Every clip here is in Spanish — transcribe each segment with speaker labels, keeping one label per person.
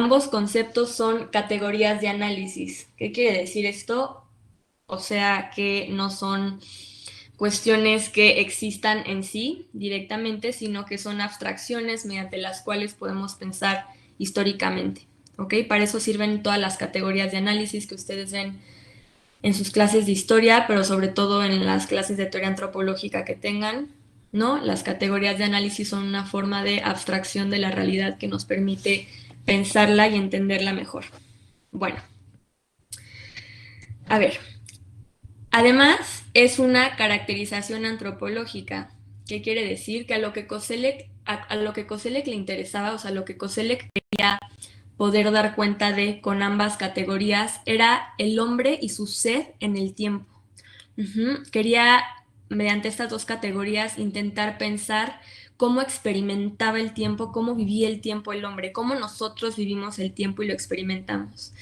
Speaker 1: Ambos conceptos son categorías de análisis. ¿Qué quiere decir esto? O sea, que no son cuestiones que existan en sí directamente, sino que son abstracciones mediante las cuales podemos pensar históricamente. ¿Ok? Para eso sirven todas las categorías de análisis que ustedes ven en sus clases de historia, pero sobre todo en las clases de teoría antropológica que tengan, ¿no? Las categorías de análisis son una forma de abstracción de la realidad que nos permite pensarla y entenderla mejor. Bueno, a ver, además, es una caracterización antropológica. ¿Qué quiere decir? Que a lo que Koselleck le interesaba, o sea, lo que Koselleck quería poder dar cuenta de con ambas categorías era el hombre y su sed en el tiempo. Quería, mediante estas dos categorías, intentar pensar cómo experimentaba el tiempo, cómo vivía el tiempo el hombre, cómo nosotros vivimos el tiempo y lo experimentamos.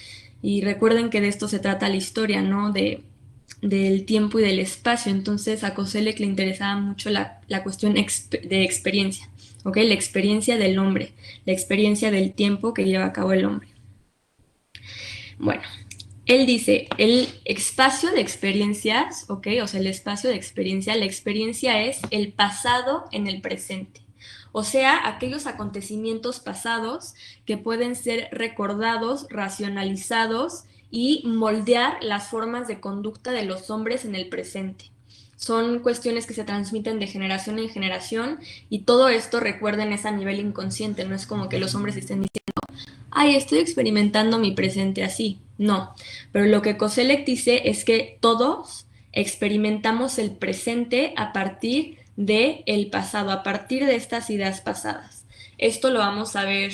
Speaker 1: Y recuerden que de esto se trata la historia, ¿no? Del tiempo y del espacio. Entonces a Koselleck le interesaba mucho la cuestión de experiencia, ¿ok? La experiencia del hombre, la experiencia del tiempo que lleva a cabo el hombre. Bueno, él dice, el espacio de experiencias, ¿ok? O sea, el espacio de experiencia, la experiencia es el pasado en el presente. O sea, aquellos acontecimientos pasados que pueden ser recordados, racionalizados y moldear las formas de conducta de los hombres en el presente. Son cuestiones que se transmiten de generación en generación y todo esto, recuerden, es a nivel inconsciente, no es como que los hombres estén ay, estoy experimentando mi presente así. No, pero lo que Koselleck dice es que todos experimentamos el presente a partir del pasado, a partir de estas ideas pasadas. Esto lo vamos a ver,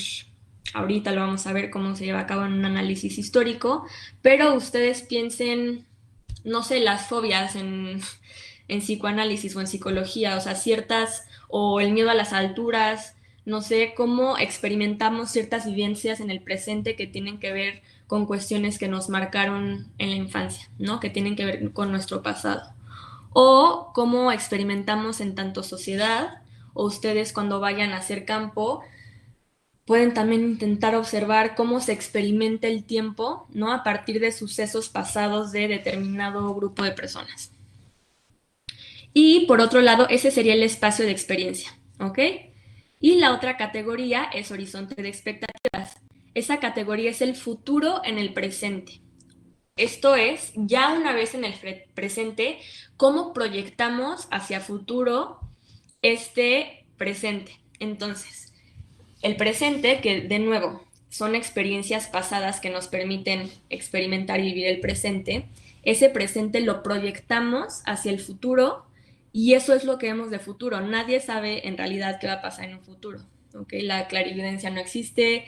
Speaker 1: ahorita lo vamos a ver cómo se lleva a cabo en un análisis histórico, pero ustedes piensen, no sé, las fobias en psicoanálisis o en psicología, o sea, ciertas, o el miedo a las alturas, no sé, cómo experimentamos ciertas vivencias en el presente que tienen que ver con cuestiones que nos marcaron en la infancia, ¿no? Que tienen que ver con nuestro pasado. O cómo experimentamos en tanto sociedad, o ustedes cuando vayan a hacer campo, pueden también intentar observar cómo se experimenta el tiempo, ¿no? A partir de sucesos pasados de determinado grupo de personas. Y por otro lado, ese sería el espacio de experiencia, ¿ok? Y la otra categoría es horizonte de expectativas. Esa categoría es el futuro en el presente. Esto es, ya una vez en el presente, cómo proyectamos hacia futuro este presente. Entonces, el presente, que de nuevo son experiencias pasadas que nos permiten experimentar y vivir el presente, ese presente lo proyectamos hacia el futuro y eso es lo que vemos de futuro. Nadie sabe en realidad qué va a pasar en un futuro. ¿Okay? La clarividencia no existe.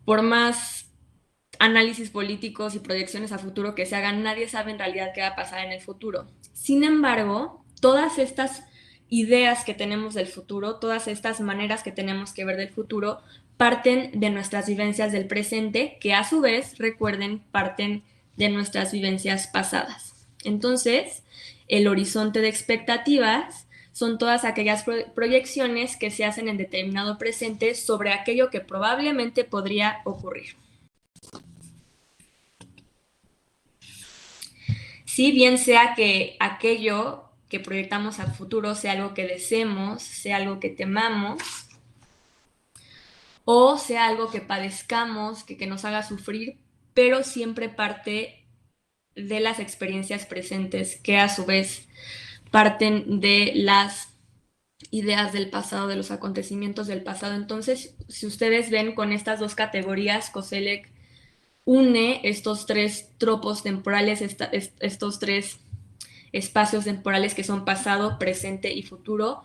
Speaker 1: Por más análisis políticos y proyecciones a futuro que se hagan, nadie sabe en realidad qué va a pasar en el futuro. Sin embargo, todas estas ideas que tenemos del futuro, todas estas maneras que tenemos que ver del futuro, parten de nuestras vivencias del presente, que a su vez, recuerden, parten de nuestras vivencias pasadas. Entonces, el horizonte de expectativas son todas aquellas proyecciones que se hacen en determinado presente sobre aquello que probablemente podría ocurrir. Si bien sea que aquello que proyectamos al futuro sea algo que deseemos, sea algo que temamos, o sea algo que padezcamos, que nos haga sufrir, pero siempre parte de las experiencias presentes, que a su vez parten de las ideas del pasado, de los acontecimientos del pasado. Entonces, si ustedes ven con estas dos categorías, Koselleck une estos tres tropos temporales, estos tres espacios temporales que son pasado, presente y futuro,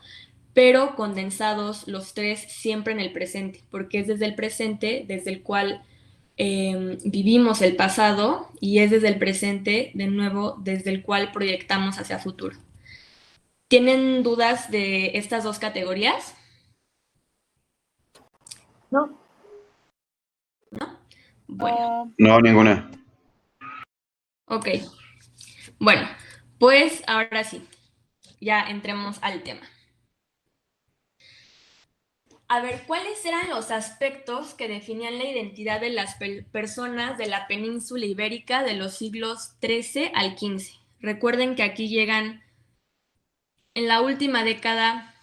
Speaker 1: pero condensados los tres siempre en el presente, porque es desde el presente desde el cual vivimos el pasado y es desde el presente, de nuevo, desde el cual proyectamos hacia futuro. ¿Tienen dudas de estas dos categorías?
Speaker 2: No.
Speaker 1: ¿No? Bueno,
Speaker 3: No, ninguna.
Speaker 1: ok. Bueno, pues ahora sí, ya entremos al tema. A ver, ¿cuáles eran los aspectos que definían la identidad de las personas de la península ibérica de los siglos XIII al XV? Recuerden que aquí llegan en la última década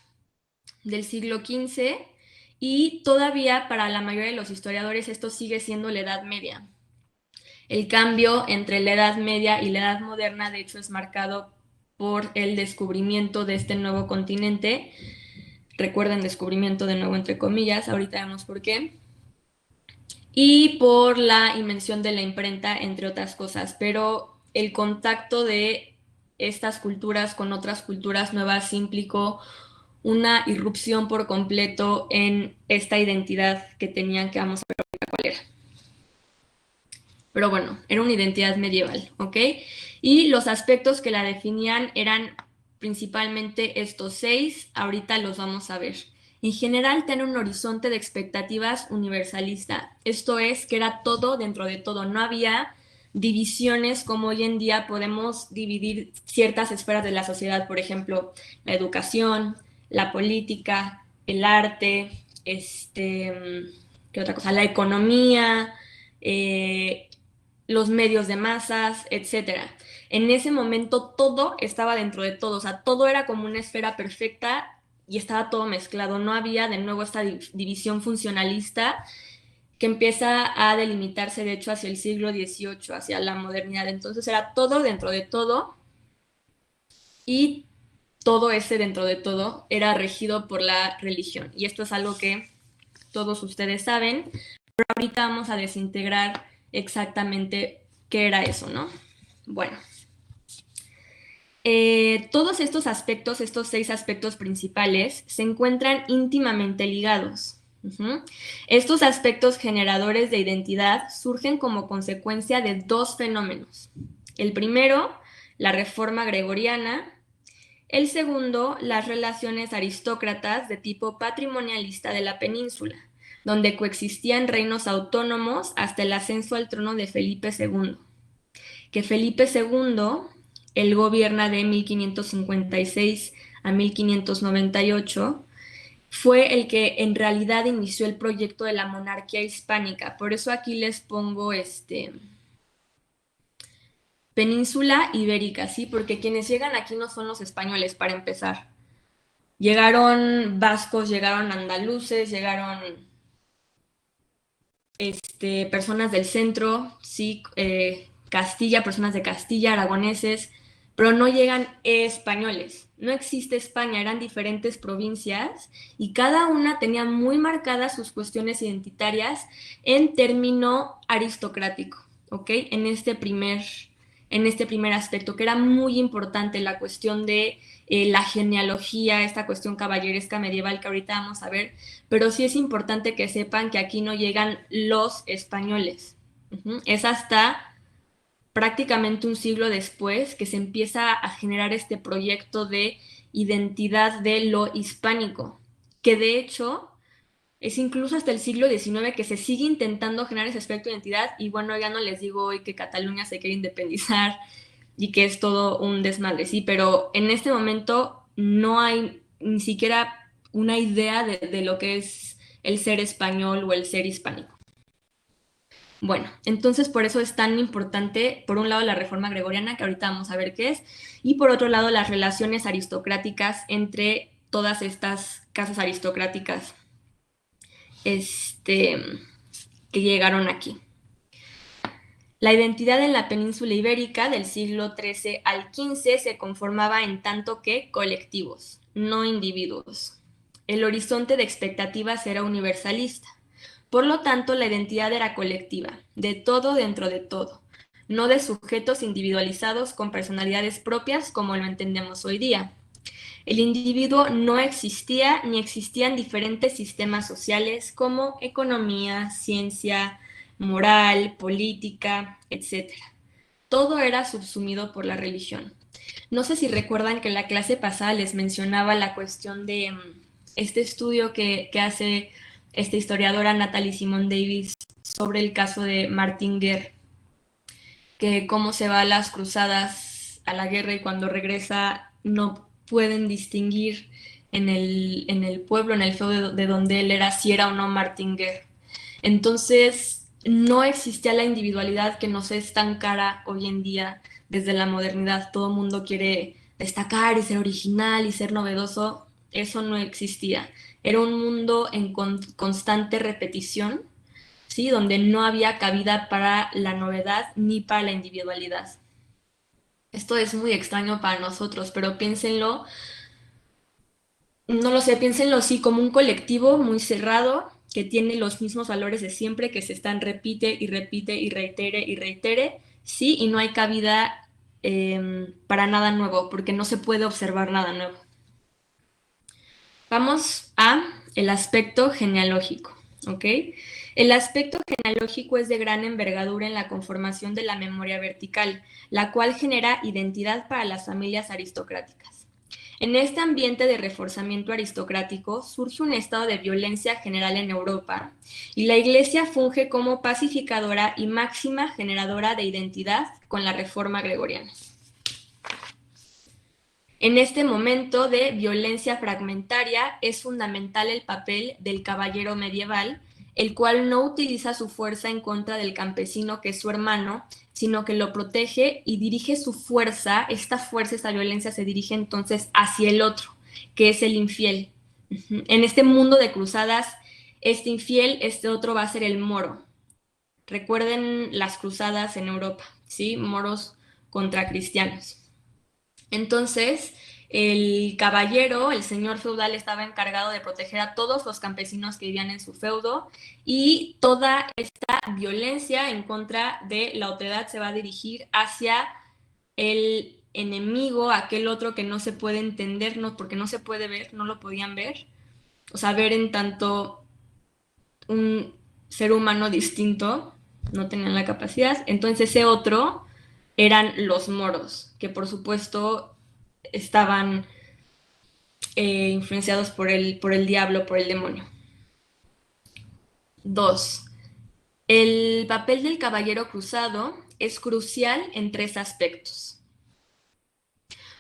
Speaker 1: del siglo XV y todavía para la mayoría de los historiadores esto sigue siendo la Edad Media. El cambio entre la Edad Media y la Edad Moderna, de hecho, es marcado por el descubrimiento de este nuevo continente. Recuerden, descubrimiento de nuevo entre comillas, ahorita vemos por qué. Y por la invención de la imprenta, entre otras cosas. Pero el contacto de estas culturas con otras culturas nuevas implicó una irrupción por completo en esta identidad que tenían, que vamos a ver ahorita cuál era. Pero bueno, era una identidad medieval, ¿ok? Y los aspectos que la definían eran principalmente estos 6, ahorita los vamos a ver. En general, tiene un horizonte de expectativas universalista. Esto es, que era todo dentro de todo. No había divisiones como hoy en día podemos dividir ciertas esferas de la sociedad, por ejemplo, la educación, la política, el arte, ¿qué otra cosa? La economía, los medios de masas, etcétera. En ese momento todo estaba dentro de todo, o sea, todo era como una esfera perfecta y estaba todo mezclado. No había de nuevo esta división funcionalista que empieza a delimitarse, de hecho, hacia el siglo XVIII, hacia la modernidad. Entonces era todo dentro de todo y todo ese dentro de todo era regido por la religión. Y esto es algo que todos ustedes saben, pero ahorita vamos a desintegrar exactamente qué era eso, ¿no? Bueno, todos estos aspectos, estos 6 aspectos principales, se encuentran íntimamente ligados. Estos aspectos generadores de identidad surgen como consecuencia de 2 fenómenos. El primero, la reforma gregoriana. El segundo, las relaciones aristócratas de tipo patrimonialista de la península, donde coexistían reinos autónomos hasta el ascenso al trono de Felipe II. Que Felipe II, él gobierna de 1556 a 1598, fue el que en realidad inició el proyecto de la monarquía hispánica. Por eso aquí les pongo península ibérica, ¿sí? Porque quienes llegan aquí no son los españoles, para empezar. Llegaron vascos, llegaron andaluces, llegaron personas del centro, sí, Castilla, personas de Castilla, aragoneses, pero no llegan españoles. No existe España, eran diferentes provincias y cada una tenía muy marcadas sus cuestiones identitarias en término aristocrático, ¿ok? En este primer aspecto, que era muy importante la cuestión de la genealogía, esta cuestión caballeresca medieval que ahorita vamos a ver, pero sí es importante que sepan que aquí no llegan los españoles. Es hasta prácticamente un siglo después que se empieza a generar este proyecto de identidad de lo hispánico, que de hecho es incluso hasta el siglo XIX que se sigue intentando generar ese aspecto de identidad y bueno, ya no les digo hoy que Cataluña se quiere independizar y que es todo un desmadre, sí, pero en este momento no hay ni siquiera una idea de lo que es el ser español o el ser hispánico. Bueno, entonces por eso es tan importante, por un lado, la reforma gregoriana, que ahorita vamos a ver qué es, y por otro lado, las relaciones aristocráticas entre todas estas casas aristocráticas que llegaron aquí. La identidad en la península ibérica del siglo XIII al XV se conformaba en tanto que colectivos, no individuos. El horizonte de expectativas era universalista. Por lo tanto, la identidad era colectiva, de todo dentro de todo, no de sujetos individualizados con personalidades propias como lo entendemos hoy día. El individuo no existía ni existían diferentes sistemas sociales como economía, ciencia, moral, política, etcétera. Todo era subsumido por la religión. No sé si recuerdan que en la clase pasada les mencionaba la cuestión de este estudio que hace esta historiadora Natalie Simone Davis sobre el caso de Martin Guerre, que cómo se va a las cruzadas, a la guerra y cuando regresa no pueden distinguir en el pueblo, en el feudo de donde él era, si era o no Martin Guerre. Entonces, no existía la individualidad que nos es tan cara hoy en día desde la modernidad. Todo el mundo quiere destacar y ser original y ser novedoso. Eso no existía. Era un mundo en constante repetición, ¿sí? Donde no había cabida para la novedad ni para la individualidad. Esto es muy extraño para nosotros, pero piénsenlo, no lo sé, piénsenlo así como un colectivo muy cerrado que tiene los mismos valores de siempre, que se están repite y repite y reitere, sí, y no hay cabida para nada nuevo, porque no se puede observar nada nuevo. Vamos a el aspecto genealógico, ¿ok? El aspecto genealógico es de gran envergadura en la conformación de la memoria vertical, la cual genera identidad para las familias aristocráticas. En este ambiente de reforzamiento aristocrático surge un estado de violencia general en Europa y la Iglesia funge como pacificadora y máxima generadora de identidad con la Reforma Gregoriana. En este momento de violencia fragmentaria es fundamental el papel del caballero medieval, el cual no utiliza su fuerza en contra del campesino que es su hermano, sino que lo protege y dirige su fuerza, esta violencia se dirige entonces hacia el otro, que es el infiel. En este mundo de cruzadas, este infiel, este otro va a ser el moro. Recuerden las cruzadas en Europa, ¿sí? Moros contra cristianos. Entonces, el caballero, el señor feudal, estaba encargado de proteger a todos los campesinos que vivían en su feudo y toda esta violencia en contra de la otredad se va a dirigir hacia el enemigo, aquel otro que no se puede entender, no, porque no se puede ver, no lo podían ver, o sea, ver en tanto un ser humano distinto, no tenían la capacidad, entonces ese otro eran los moros, que por supuesto estaban influenciados por el diablo, por el demonio. 2. El papel del caballero cruzado es crucial en tres aspectos.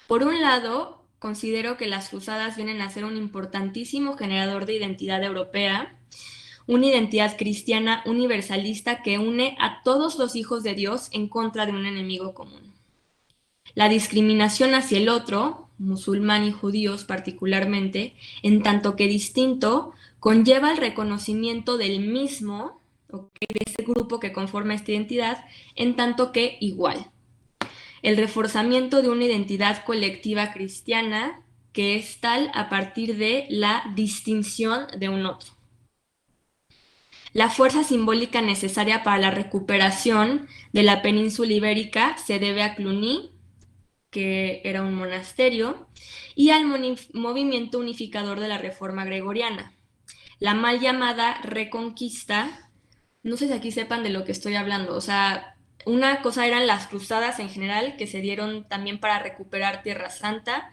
Speaker 1: Por un lado, considero que las cruzadas vienen a ser un importantísimo generador de identidad europea, una identidad cristiana universalista que une a todos los hijos de Dios en contra de un enemigo común. La discriminación hacia el otro, musulmán y judíos particularmente, en tanto que distinto, conlleva el reconocimiento del mismo, ¿okay?, de ese grupo que conforma esta identidad, en tanto que igual. El reforzamiento de una identidad colectiva cristiana que es tal a partir de la distinción de un otro. La fuerza simbólica necesaria para la recuperación de la península ibérica se debe a Cluny, que era un monasterio, y al movimiento unificador de la Reforma Gregoriana. La mal llamada Reconquista, no sé si aquí sepan de lo que estoy hablando, o sea, una cosa eran las cruzadas en general, que se dieron también para recuperar Tierra Santa,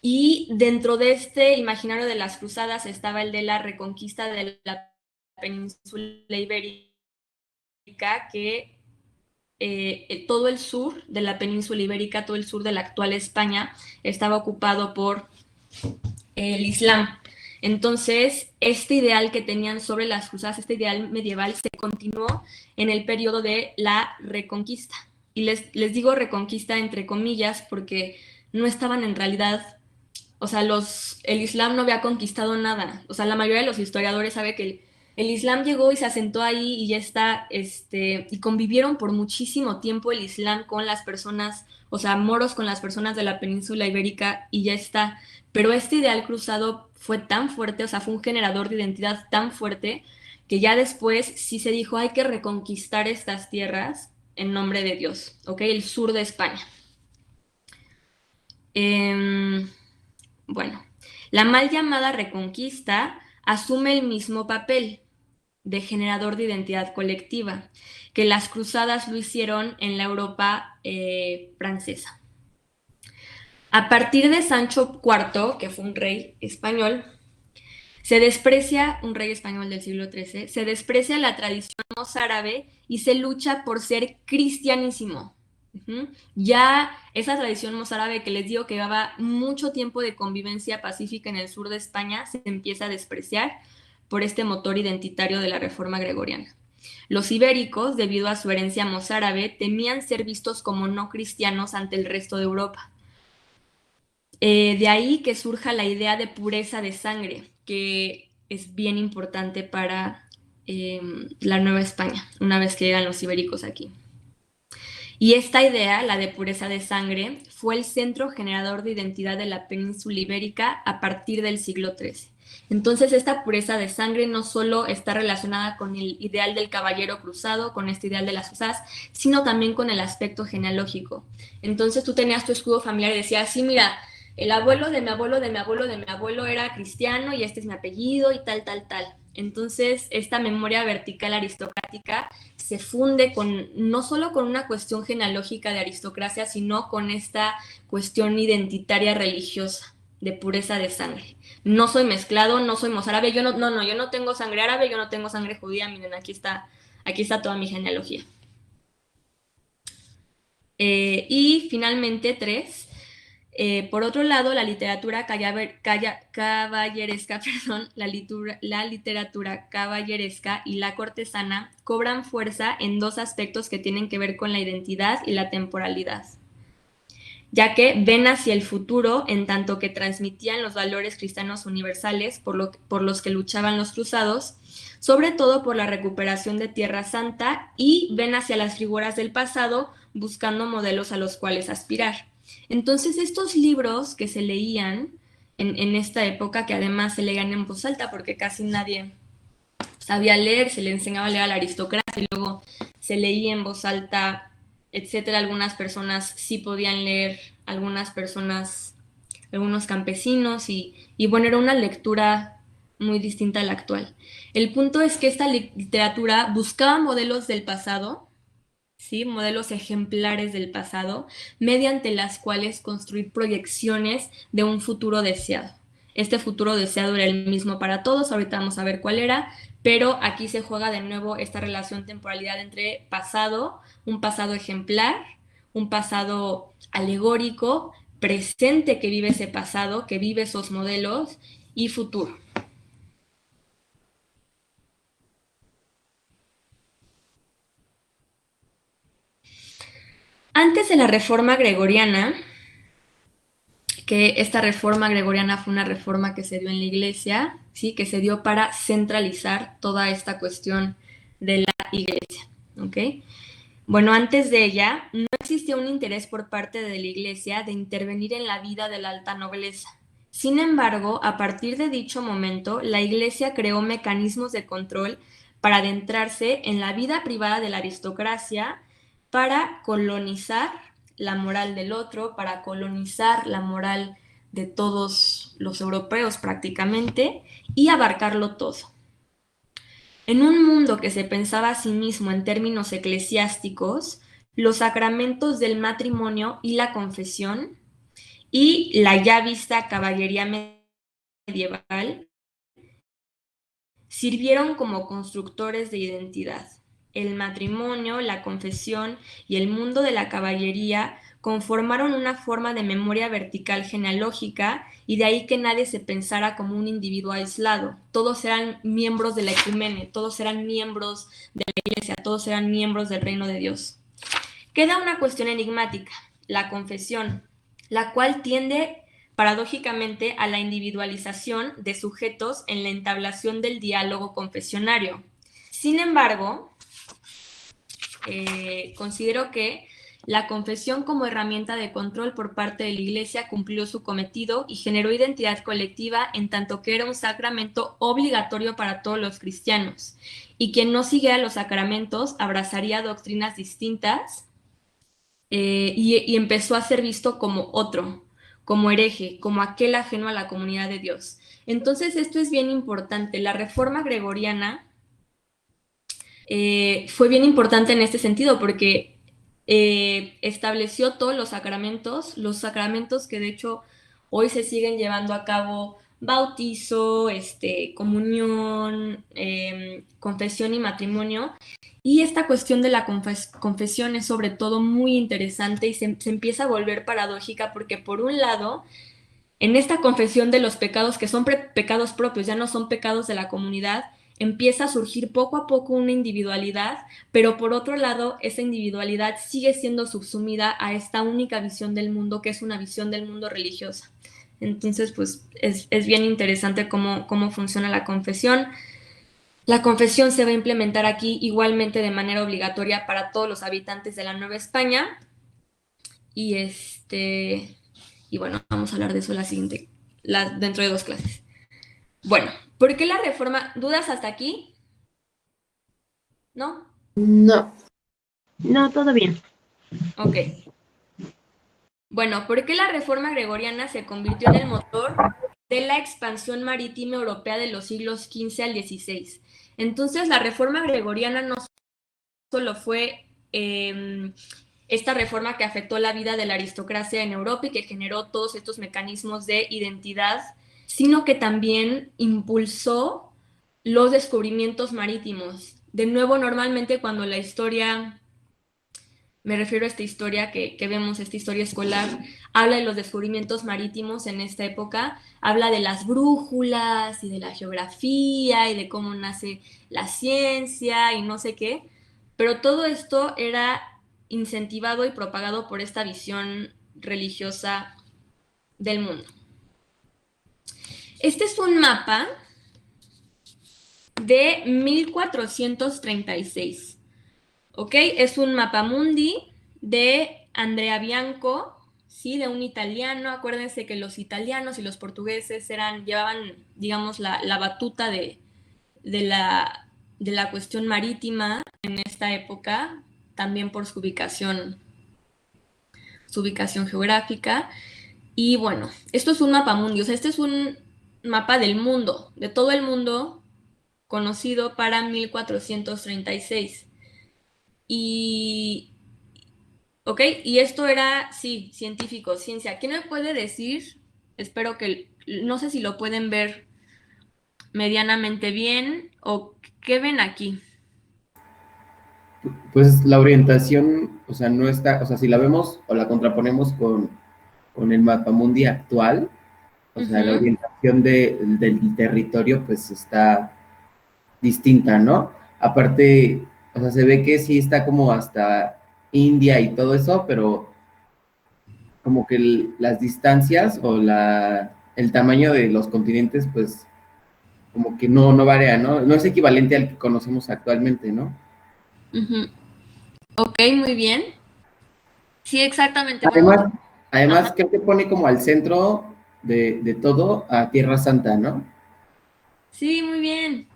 Speaker 1: y dentro de este imaginario de las cruzadas estaba el de la reconquista de la península ibérica, que todo el sur de la península ibérica, todo el sur de la actual España, estaba ocupado por el Islam. Entonces, este ideal que tenían sobre las cruzadas, este ideal medieval, se continuó en el periodo de la Reconquista. Y les digo Reconquista entre comillas porque no estaban en realidad, o sea, el Islam no había conquistado nada. O sea, la mayoría de los historiadores sabe que el Islam llegó y se asentó ahí y ya está, y convivieron por muchísimo tiempo el Islam con las personas, o sea, moros con las personas de la península ibérica y ya está. Pero este ideal cruzado fue tan fuerte, o sea, fue un generador de identidad tan fuerte que ya después sí se dijo hay que reconquistar estas tierras en nombre de Dios, ¿ok? El sur de España. Bueno, la mal llamada Reconquista asume el mismo papel de generador de identidad colectiva que las cruzadas lo hicieron en la Europa francesa. A partir de Sancho IV, que fue un rey español, se desprecia, un rey español del siglo XIII, se desprecia la tradición mozárabe y se lucha por ser cristianísimo. Ujú. Ya esa tradición mozárabe que les digo que llevaba mucho tiempo de convivencia pacífica en el sur de España se empieza a despreciar por este motor identitario de la reforma gregoriana. Los ibéricos, debido a su herencia mozárabe, temían ser vistos como no cristianos ante el resto de Europa. De ahí que surja la idea de pureza de sangre, que es bien importante para la Nueva España, una vez que llegan los ibéricos aquí. Y esta idea, la de pureza de sangre, fue el centro generador de identidad de la península ibérica a partir del siglo XIII. Entonces, esta pureza de sangre no solo está relacionada con el ideal del caballero cruzado, con este ideal de las cruzadas, sino también con el aspecto genealógico. Entonces, tú tenías tu escudo familiar y decías, sí, mira, el abuelo de mi abuelo de mi abuelo de mi abuelo era cristiano y este es mi apellido y tal, tal, tal. Entonces, esta memoria vertical aristocrática se funde con no solo con una cuestión genealógica de aristocracia, sino con esta cuestión identitaria religiosa de pureza de sangre. No soy mezclado, no soy mozárabe, yo no, yo no tengo sangre árabe, yo no tengo sangre judía, miren, aquí está toda mi genealogía. Y finalmente, tres, por otro lado, la literatura caballeresca, perdón, la literatura caballeresca y la cortesana cobran fuerza en dos aspectos que tienen que ver con la identidad y la temporalidad, ya que ven hacia el futuro en tanto que transmitían los valores cristianos universales por los que luchaban los cruzados, sobre todo por la recuperación de Tierra Santa, y ven hacia las figuras del pasado buscando modelos a los cuales aspirar. Entonces, estos libros que se leían en esta época, que además se leían en voz alta porque casi nadie sabía leer, se le enseñaba a leer a la aristocracia y luego se leía en voz alta, etcétera. Algunas personas sí podían leer, algunas personas, algunos campesinos y bueno, era una lectura muy distinta a la actual. El punto es que esta literatura buscaba modelos del pasado, ¿sí? Modelos ejemplares del pasado, mediante las cuales construir proyecciones de un futuro deseado. Este futuro deseado era el mismo para todos, ahorita vamos a ver cuál era, pero aquí se juega de nuevo esta relación temporalidad entre pasado, un pasado ejemplar, un pasado alegórico, presente que vive ese pasado, que vive esos modelos, y futuro. Antes de la reforma gregoriana, que esta reforma gregoriana fue una reforma que se dio en la iglesia, ¿sí? Que se dio para centralizar toda esta cuestión de la iglesia, ¿ok? Bueno, antes de ella no existía un interés por parte de la iglesia de intervenir en la vida de la alta nobleza. Sin embargo, a partir de dicho momento, la iglesia creó mecanismos de control para adentrarse en la vida privada de la aristocracia, para colonizar la moral del otro, para colonizar la moral de todos los europeos prácticamente y abarcarlo todo. En un mundo que se pensaba a sí mismo en términos eclesiásticos, los sacramentos del matrimonio y la confesión y la ya vista caballería medieval sirvieron como constructores de identidad. El matrimonio, la confesión y el mundo de la caballería conformaron una forma de memoria vertical genealógica, y de ahí que nadie se pensara como un individuo aislado. Todos eran miembros de la ecumene, todos eran miembros de la iglesia, todos eran miembros del reino de Dios. Queda una cuestión enigmática, la confesión, la cual tiende paradójicamente a la individualización de sujetos en la entablación del diálogo confesionario. Sin embargo, considero que la confesión como herramienta de control por parte de la Iglesia cumplió su cometido y generó identidad colectiva, en tanto que era un sacramento obligatorio para todos los cristianos, y quien no siguiera los sacramentos abrazaría doctrinas distintas, y empezó a ser visto como otro, como hereje, como aquel ajeno a la comunidad de Dios. Entonces esto es bien importante. La reforma gregoriana fue bien importante en este sentido porque estableció todos los sacramentos que de hecho hoy se siguen llevando a cabo bautizo, comunión, confesión y matrimonio. Y esta cuestión de la confesión es sobre todo muy interesante y se empieza a volver paradójica porque por un lado, en esta confesión de los pecados que son pecados propios, ya no son pecados de la comunidad, empieza a surgir poco a poco una individualidad, pero por otro lado, esa individualidad sigue siendo subsumida a esta única visión del mundo, que es una visión del mundo religiosa. Entonces, pues es bien interesante cómo funciona la confesión. La confesión se va a implementar aquí igualmente de manera obligatoria para todos los habitantes de la Nueva España. Y y bueno, vamos a hablar de eso dentro de 2 clases. Bueno, ¿por qué la reforma? ¿Dudas hasta aquí? ¿No?
Speaker 2: No, no, todo bien.
Speaker 1: Ok. Bueno, ¿por qué la reforma gregoriana se convirtió en el motor de la expansión marítima europea de los siglos XV al XVI? Entonces, la reforma gregoriana no solo fue esta reforma que afectó la vida de la aristocracia en Europa y que generó todos estos mecanismos de identidad, sino que también impulsó los descubrimientos marítimos. De nuevo, normalmente cuando la historia, me refiero a esta historia que vemos, esta historia escolar, habla de los descubrimientos marítimos en esta época, habla de las brújulas y de la geografía y de cómo nace la ciencia y no sé qué, pero todo esto era incentivado y propagado por esta visión religiosa del mundo. Este es un mapa de 1436. ¿Ok? Es un mapamundi de Andrea Bianco, ¿sí? De un italiano. Acuérdense que los italianos y los portugueses llevaban, digamos, la batuta de, la, de la cuestión marítima en esta época, también por su ubicación geográfica. Y bueno, esto es un mapamundi, o sea, este es un mapa del mundo, de todo el mundo conocido para 1436. Y, ok, y esto era, sí, científico, ciencia. ¿Quién me puede decir? Espero que, no sé si lo pueden ver medianamente bien o qué ven aquí.
Speaker 3: Pues la orientación, o sea, no está, o sea, si la vemos o la contraponemos con el mapamundi actual, o sea, la
Speaker 1: Ujú.
Speaker 3: orientación del territorio pues está distinta, ¿no? Aparte, o sea, se ve que sí está como hasta India y todo eso, pero como que las distancias o el tamaño de los continentes, pues como que no varía, ¿no? No es equivalente al que conocemos actualmente, ¿no?
Speaker 1: Ujú. Ok, muy bien. Sí, exactamente. Bueno,
Speaker 3: Además,
Speaker 1: ajá.
Speaker 3: además creo que pone como al centro de todo a Tierra Santa, ¿no?
Speaker 1: Sí, muy bien.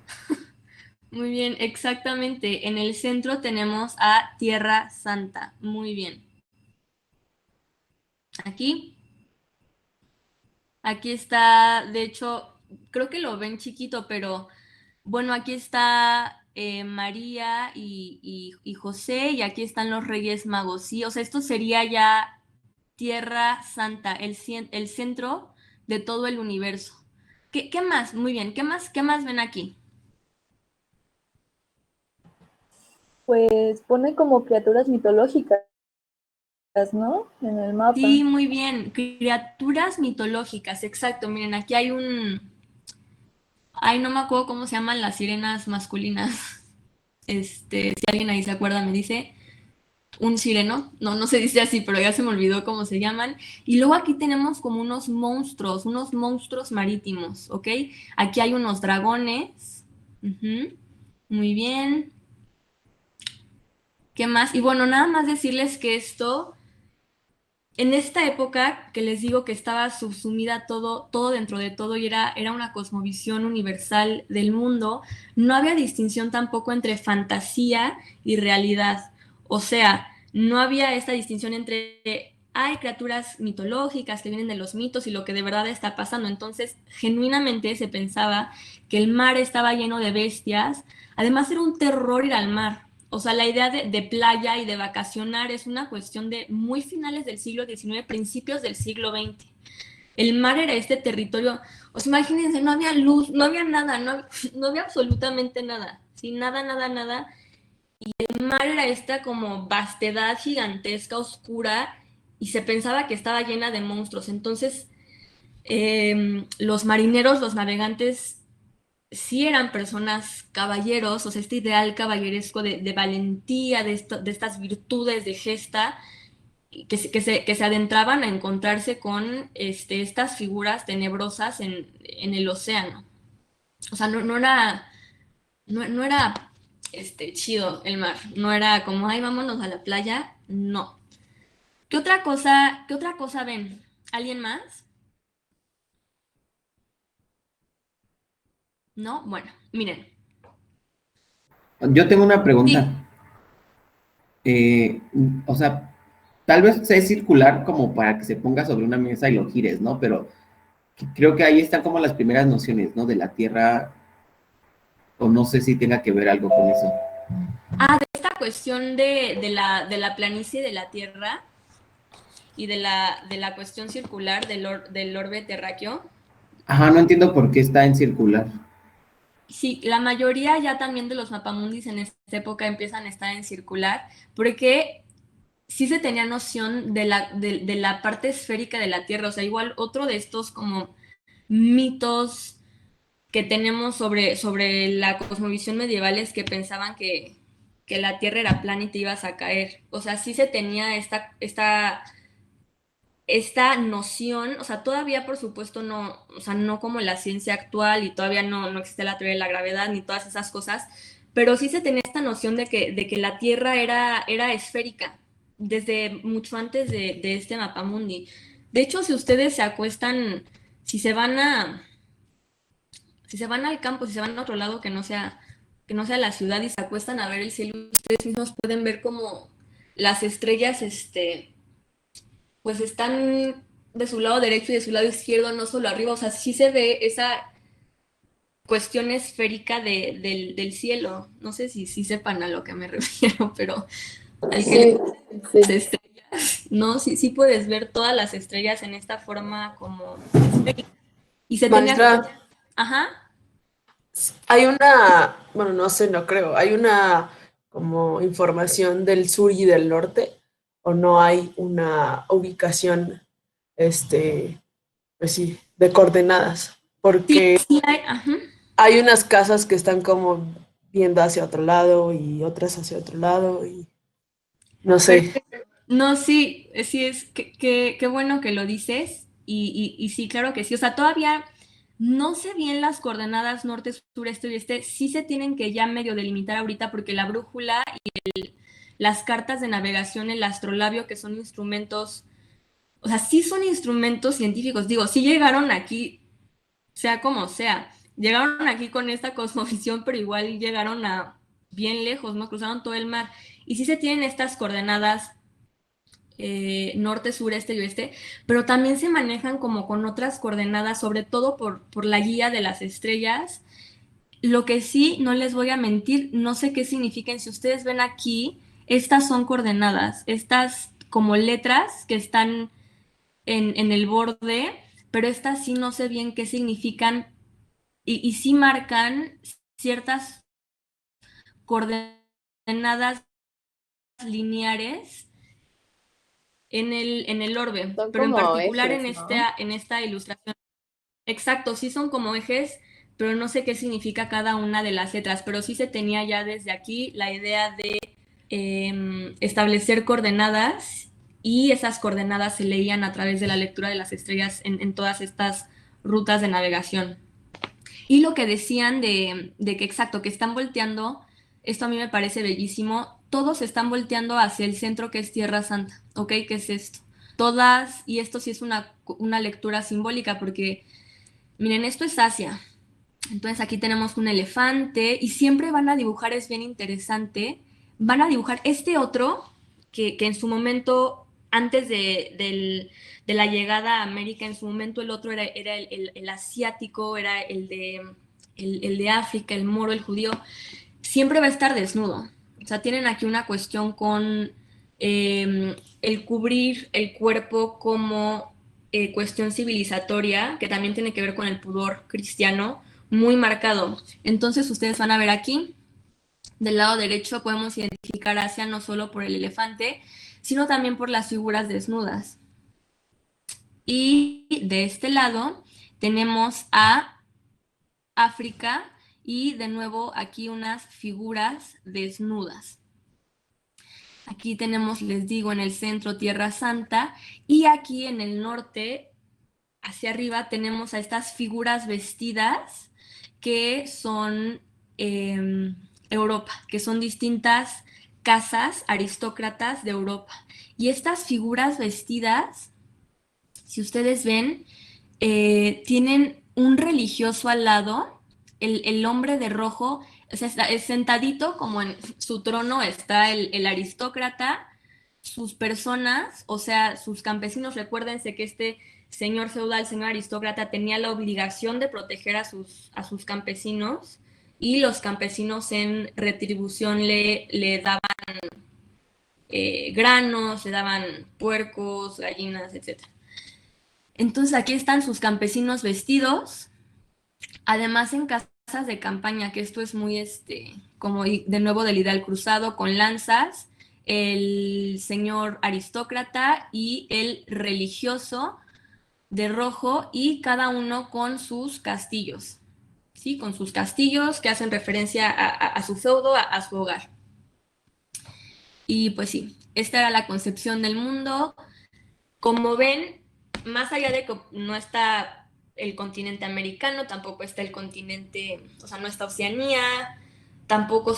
Speaker 1: Muy bien, exactamente. En el centro tenemos a Tierra Santa. Muy bien. Aquí, aquí está, de hecho, creo que lo ven chiquito, pero bueno, aquí está María y José, y aquí están los Reyes Magos. Sí, o sea, esto sería ya Tierra Santa, el centro de todo el universo. ¿Qué más? Muy bien, qué más ven aquí?
Speaker 2: Pues pone como criaturas mitológicas, ¿no? En el mapa.
Speaker 1: Sí, muy bien. Criaturas mitológicas, exacto. Miren, aquí hay ay, no me acuerdo cómo se llaman las sirenas masculinas. Si alguien ahí se acuerda, me dice un sireno. No, no se dice así, pero ya se me olvidó cómo se llaman. Y luego aquí tenemos como unos monstruos marítimos, ¿ok? Aquí hay unos dragones. Ujú. Muy bien. ¿Qué más? Y bueno, nada más decirles que en esta época que les digo que estaba subsumida todo dentro de todo y era una cosmovisión universal del mundo, no había distinción tampoco entre fantasía y realidad. O sea, no había esta distinción entre hay criaturas mitológicas que vienen de los mitos y lo que de verdad está pasando. Entonces, genuinamente se pensaba que el mar estaba lleno de bestias. Además, era un terror ir al mar. O sea, la idea de playa y de vacacionar es una cuestión de muy finales del siglo XIX, principios del siglo XX. El mar era este territorio, o Pues imagínense, no había luz, no había nada, no había absolutamente nada, sí, nada, nada, nada. El mar era esta como vastedad gigantesca, oscura, y se pensaba que estaba llena de monstruos. Entonces, los marineros, los navegantes, sí eran personas caballeros, o sea, este ideal caballeresco de valentía, de estas virtudes de gesta, que se adentraban a encontrarse con estas figuras tenebrosas en el océano. O sea, no era chido el mar, no era como, ay, vámonos a la playa, no. Qué otra cosa ven? ¿Alguien más? ¿No? Bueno, miren.
Speaker 3: Yo tengo una pregunta.
Speaker 1: Sí,
Speaker 3: Eh, o sea, tal vez sea circular como para que se ponga sobre una mesa y lo gires, ¿no? Pero creo que ahí están como las primeras nociones, ¿no? De la Tierra, o no sé si tenga que ver algo con eso.
Speaker 1: esta cuestión de la planicie de la Tierra y de la cuestión circular del orbe terráqueo.
Speaker 3: Ajá, no entiendo por qué está en circular.
Speaker 1: Sí, la mayoría ya también de los mapamundis en esta época empiezan a estar en circular, porque sí se tenía noción de la parte esférica de la Tierra, o sea, igual otro de estos como mitos que tenemos sobre la cosmovisión medieval es que pensaban que la Tierra era plana y te ibas a caer. O sea, sí se tenía esta noción, o sea, todavía por supuesto no, o sea, no como la ciencia actual y todavía no existe la teoría de la gravedad ni todas esas cosas, pero sí se tenía esta noción de que la Tierra era esférica desde mucho antes de este mapamundi. De hecho, si ustedes se acuestan, si se van a, si se van al campo, si se van a otro lado que no sea la ciudad y se acuestan a ver el cielo, ustedes mismos pueden ver como las estrellas, pues están de su lado derecho y de su lado izquierdo, no solo arriba, o sea, sí se ve esa cuestión esférica del cielo. No sé si sepan a lo que me refiero, pero al que le
Speaker 2: Sí,
Speaker 1: las
Speaker 2: sí.
Speaker 1: estrellas, ¿no? Sí puedes ver todas las estrellas en esta forma como esférica. Y se tenía,
Speaker 4: Maestra,
Speaker 1: ajá,
Speaker 4: hay una, bueno, no sé, no creo, hay una como información del sur y del norte, o no hay una ubicación, este, pues sí, de coordenadas,
Speaker 1: sí,
Speaker 4: porque
Speaker 1: sí hay, ajá.
Speaker 4: hay unas casas que están como viendo hacia otro lado y otras hacia otro lado y no sé.
Speaker 1: No, sí, sí es, qué bueno que lo dices y sí, claro que sí. O sea, todavía no sé bien las coordenadas norte, sur, este y oeste, sí se tienen que ya medio delimitar ahorita porque la brújula y las cartas de navegación, el astrolabio, que son instrumentos, o sea, sí son instrumentos científicos. Digo, sí llegaron aquí, sea como sea, llegaron aquí con esta cosmovisión, pero igual llegaron a bien lejos, ¿no? Cruzaron todo el mar. Y sí se tienen estas coordenadas norte, sur, este y oeste, pero también se manejan como con otras coordenadas, sobre todo por la guía de las estrellas. Lo que sí, no les voy a mentir, no sé qué significan. Si ustedes ven aquí, estas son coordenadas, estas como letras que están en el borde, pero estas sí no sé bien qué significan y sí marcan ciertas coordenadas lineares en el orbe,
Speaker 2: Son
Speaker 1: pero en
Speaker 2: como
Speaker 1: particular
Speaker 2: ejes, ¿no?
Speaker 1: en esta ilustración. Exacto, sí son como ejes, pero no sé qué significa cada una de las letras, pero sí se tenía ya desde aquí la idea de establecer coordenadas y esas coordenadas se leían a través de la lectura de las estrellas en todas estas rutas de navegación. Y lo que decían de que exacto, que están volteando, esto a mí me parece bellísimo, todos están volteando hacia el centro que es Tierra Santa, ¿ok? ¿Qué es esto? Todas, y esto sí es una lectura simbólica porque, miren, esto es Asia, entonces aquí tenemos un elefante y siempre van a dibujar, es bien interesante, van a dibujar este otro que en su momento, antes de la llegada a América, en su momento el otro era el asiático, era el de África, el moro, el judío, siempre va a estar desnudo. O sea, tienen aquí una cuestión con el cubrir el cuerpo como cuestión civilizatoria, que también tiene que ver con el pudor cristiano, muy marcado. Entonces ustedes van a ver aquí, del lado derecho podemos identificar a Asia no solo por el elefante, sino también por las figuras desnudas. Y de este lado tenemos a África y de nuevo aquí unas figuras desnudas. Aquí tenemos, les digo, en el centro Tierra Santa y aquí en el norte, hacia arriba, tenemos a estas figuras vestidas que son Europa, que son distintas casas aristócratas de Europa. Y estas figuras vestidas, si ustedes ven, tienen un religioso al lado, el hombre de rojo, o sea, está sentadito como en su trono está el aristócrata, sus personas, o sea, sus campesinos. Recuérdense que este señor feudal, señor aristócrata, tenía la obligación de proteger a sus campesinos, y los campesinos en retribución le daban granos, le daban puercos, gallinas, etc. Entonces aquí están sus campesinos vestidos, además en casas de campaña, que esto es muy, como de nuevo del ideal cruzado, con lanzas, el señor aristócrata y el religioso de rojo, y cada uno con sus castillos, ¿sí? Con sus castillos que hacen referencia a su feudo, a su hogar. Y pues sí, esta era la concepción del mundo. Como ven, más allá de que no está el continente americano, tampoco está el continente, o sea, no está Oceanía, tampoco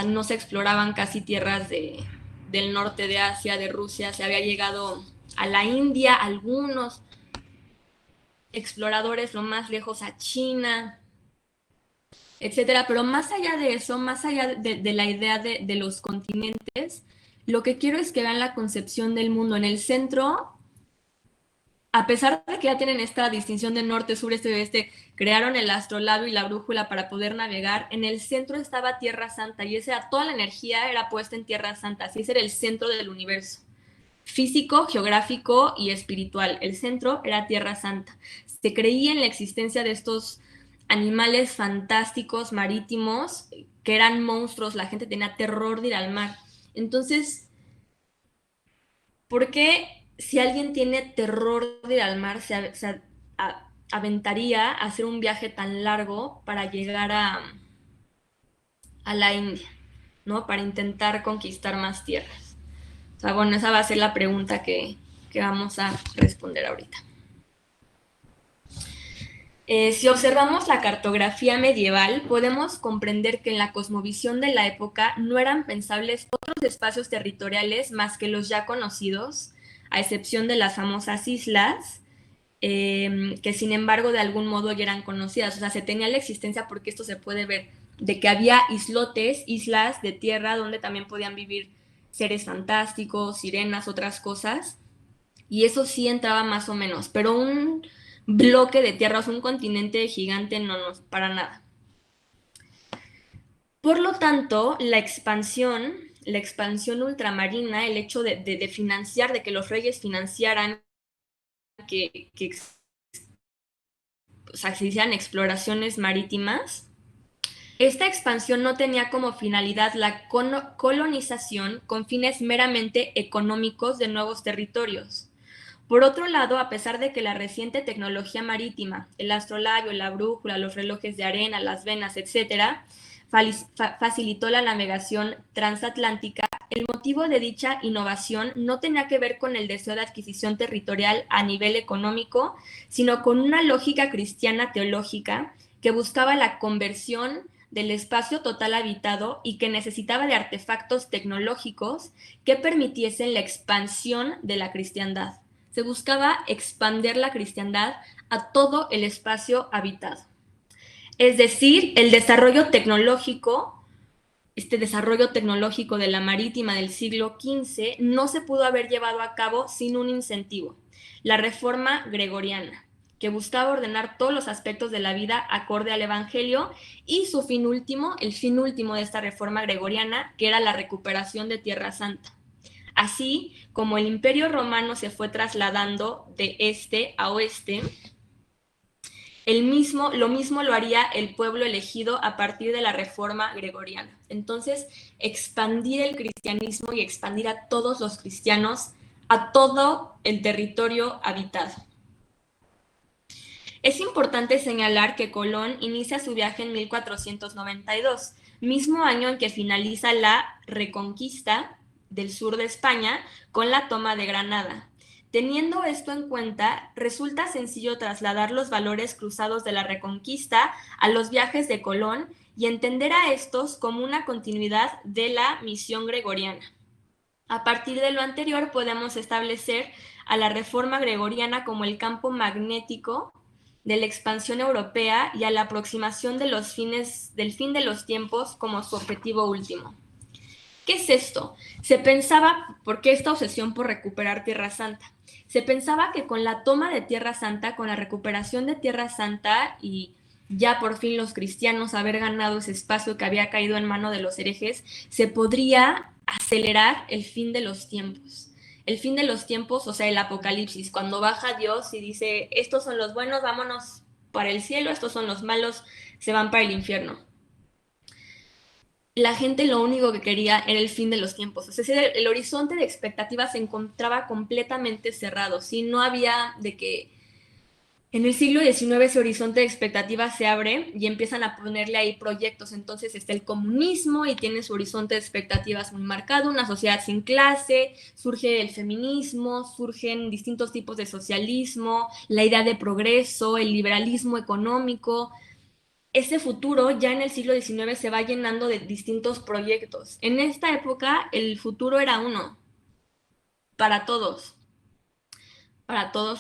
Speaker 1: no se exploraban casi tierras del norte de Asia, de Rusia. Se había llegado a la India, algunos exploradores lo más lejos a China, etcétera. Pero más allá de eso, más allá de la idea de los continentes, lo que quiero es que vean la concepción del mundo. En el centro, a pesar de que ya tienen esta distinción de norte, sur, este y oeste, crearon el astrolabio y la brújula para poder navegar. En el centro estaba Tierra Santa, y toda la energía era puesta en Tierra Santa. Así era el centro del universo, físico, geográfico y espiritual. El centro era Tierra Santa. Se creía en la existencia de estos animales fantásticos marítimos que eran monstruos. La gente tenía terror de ir al mar. Entonces, ¿por qué si alguien tiene terror de ir al mar se aventaría a hacer un viaje tan largo para llegar a la India, ¿no? Para intentar conquistar más tierras. O sea, bueno, esa va a ser la pregunta que vamos a responder ahorita. Si observamos la cartografía medieval, podemos comprender que en la cosmovisión de la época no eran pensables otros espacios territoriales más que los ya conocidos, a excepción de las famosas islas, que sin embargo de algún modo ya eran conocidas. O sea, se tenía la existencia, porque esto se puede ver, de que había islotes, islas de tierra donde también podían vivir seres fantásticos, sirenas, otras cosas, y eso sí entraba más o menos, pero un bloque de tierra, o sea, un continente gigante, no, para nada. Por lo tanto, la expansión ultramarina, el hecho de financiar, de que los reyes financiaran que o sea, se hicieran exploraciones marítimas, esta expansión no tenía como finalidad la colonización con fines meramente económicos de nuevos territorios. Por otro lado, a pesar de que la reciente tecnología marítima, el astrolabio, la brújula, los relojes de arena, las venas, etcétera, facilitó la navegación transatlántica, el motivo de dicha innovación no tenía que ver con el deseo de adquisición territorial a nivel económico, sino con una lógica cristiana teológica que buscaba la conversión del espacio total habitado y que necesitaba de artefactos tecnológicos que permitiesen la expansión de la cristiandad. Se buscaba expandir la cristiandad a todo el espacio habitado. Es decir, el desarrollo tecnológico, este desarrollo tecnológico de la marítima del siglo XV no se pudo haber llevado a cabo sin un incentivo, la reforma gregoriana, que buscaba ordenar todos los aspectos de la vida acorde al Evangelio, y su fin último, el fin último de esta reforma gregoriana, que era la recuperación de Tierra Santa. Así como el Imperio Romano se fue trasladando de este a oeste, lo mismo lo haría el pueblo elegido a partir de la Reforma Gregoriana. Entonces, expandir el cristianismo y expandir a todos los cristianos a todo el territorio habitado. Es importante señalar que Colón inicia su viaje en 1492, mismo año en que finaliza la reconquista del sur de España con la toma de Granada. Teniendo esto en cuenta, resulta sencillo trasladar los valores cruzados de la Reconquista a los viajes de Colón y entender a estos como una continuidad de la misión gregoriana. A partir de lo anterior, podemos establecer a la Reforma Gregoriana como el campo magnético de la expansión europea y a la aproximación del fin de los tiempos como su objetivo último. ¿Qué es esto? Se pensaba, ¿por qué esta obsesión por recuperar Tierra Santa? Se pensaba que con la toma de Tierra Santa, con la recuperación de Tierra Santa y ya por fin los cristianos haber ganado ese espacio que había caído en mano de los herejes, se podría acelerar el fin de los tiempos. El fin de los tiempos, o sea, el apocalipsis, cuando baja Dios y dice, estos son los buenos, vámonos para el cielo, estos son los malos, se van para el infierno. La gente lo único que quería era el fin de los tiempos. Es decir, el horizonte de expectativas se encontraba completamente cerrado. ¿Sí? No había de que en el siglo XIX ese horizonte de expectativas se abre y empiezan a ponerle ahí proyectos. Entonces está el comunismo y tiene su horizonte de expectativas muy marcado, una sociedad sin clase, surge el feminismo, surgen distintos tipos de socialismo, la idea de progreso, el liberalismo económico. Ese futuro ya en el siglo XIX se va llenando de distintos proyectos. En esta época el futuro era uno, para todos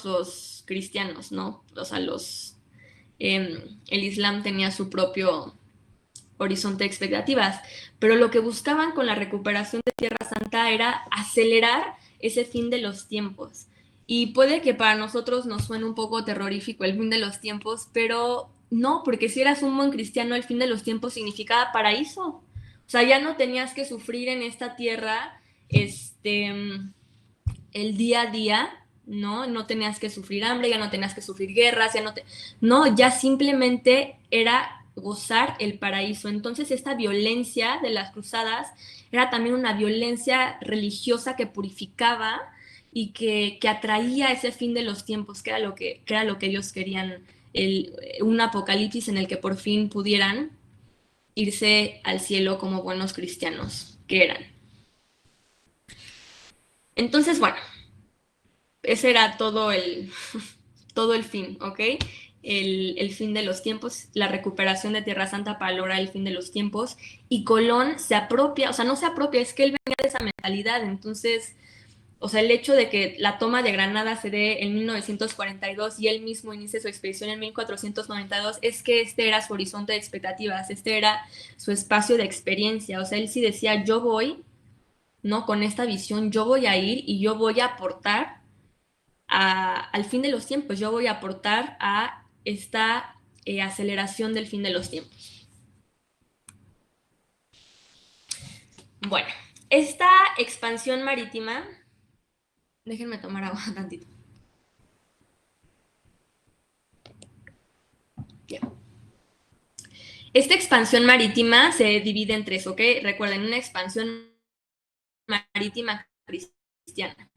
Speaker 1: los cristianos, ¿no? O sea, el Islam tenía su propio horizonte de expectativas, pero lo que buscaban con la recuperación de Tierra Santa era acelerar ese fin de los tiempos. Y puede que para nosotros nos suene un poco terrorífico el fin de los tiempos, pero no, porque si eras un buen cristiano, el fin de los tiempos significaba paraíso. O sea, ya no tenías que sufrir en esta tierra el día a día, ¿no? No tenías que sufrir hambre, ya no tenías que sufrir guerras, ya simplemente era gozar el paraíso. Entonces esta violencia de las cruzadas era también una violencia religiosa que purificaba y que atraía ese fin de los tiempos, que era lo que ellos querían, un apocalipsis en el que por fin pudieran irse al cielo como buenos cristianos que eran. Entonces, bueno, ese era todo el fin, ¿ok? El fin de los tiempos, la recuperación de Tierra Santa para lograr el fin de los tiempos. Y Colón se apropia, o sea, no se apropia, es que él venía de esa mentalidad. Entonces, o sea, el hecho de que la toma de Granada se dé en 1942 y él mismo inicie su expedición en 1492, es que este era su horizonte de expectativas, este era su espacio de experiencia. O sea, él sí decía, yo voy, ¿no? Con esta visión, yo voy a ir y yo voy a aportar al fin de los tiempos, yo voy a aportar a esta aceleración del fin de los tiempos. Bueno, esta expansión marítima, déjenme tomar agua tantito. Bien. Esta expansión marítima se divide en tres, ¿ok? Recuerden, una expansión marítima cristiana.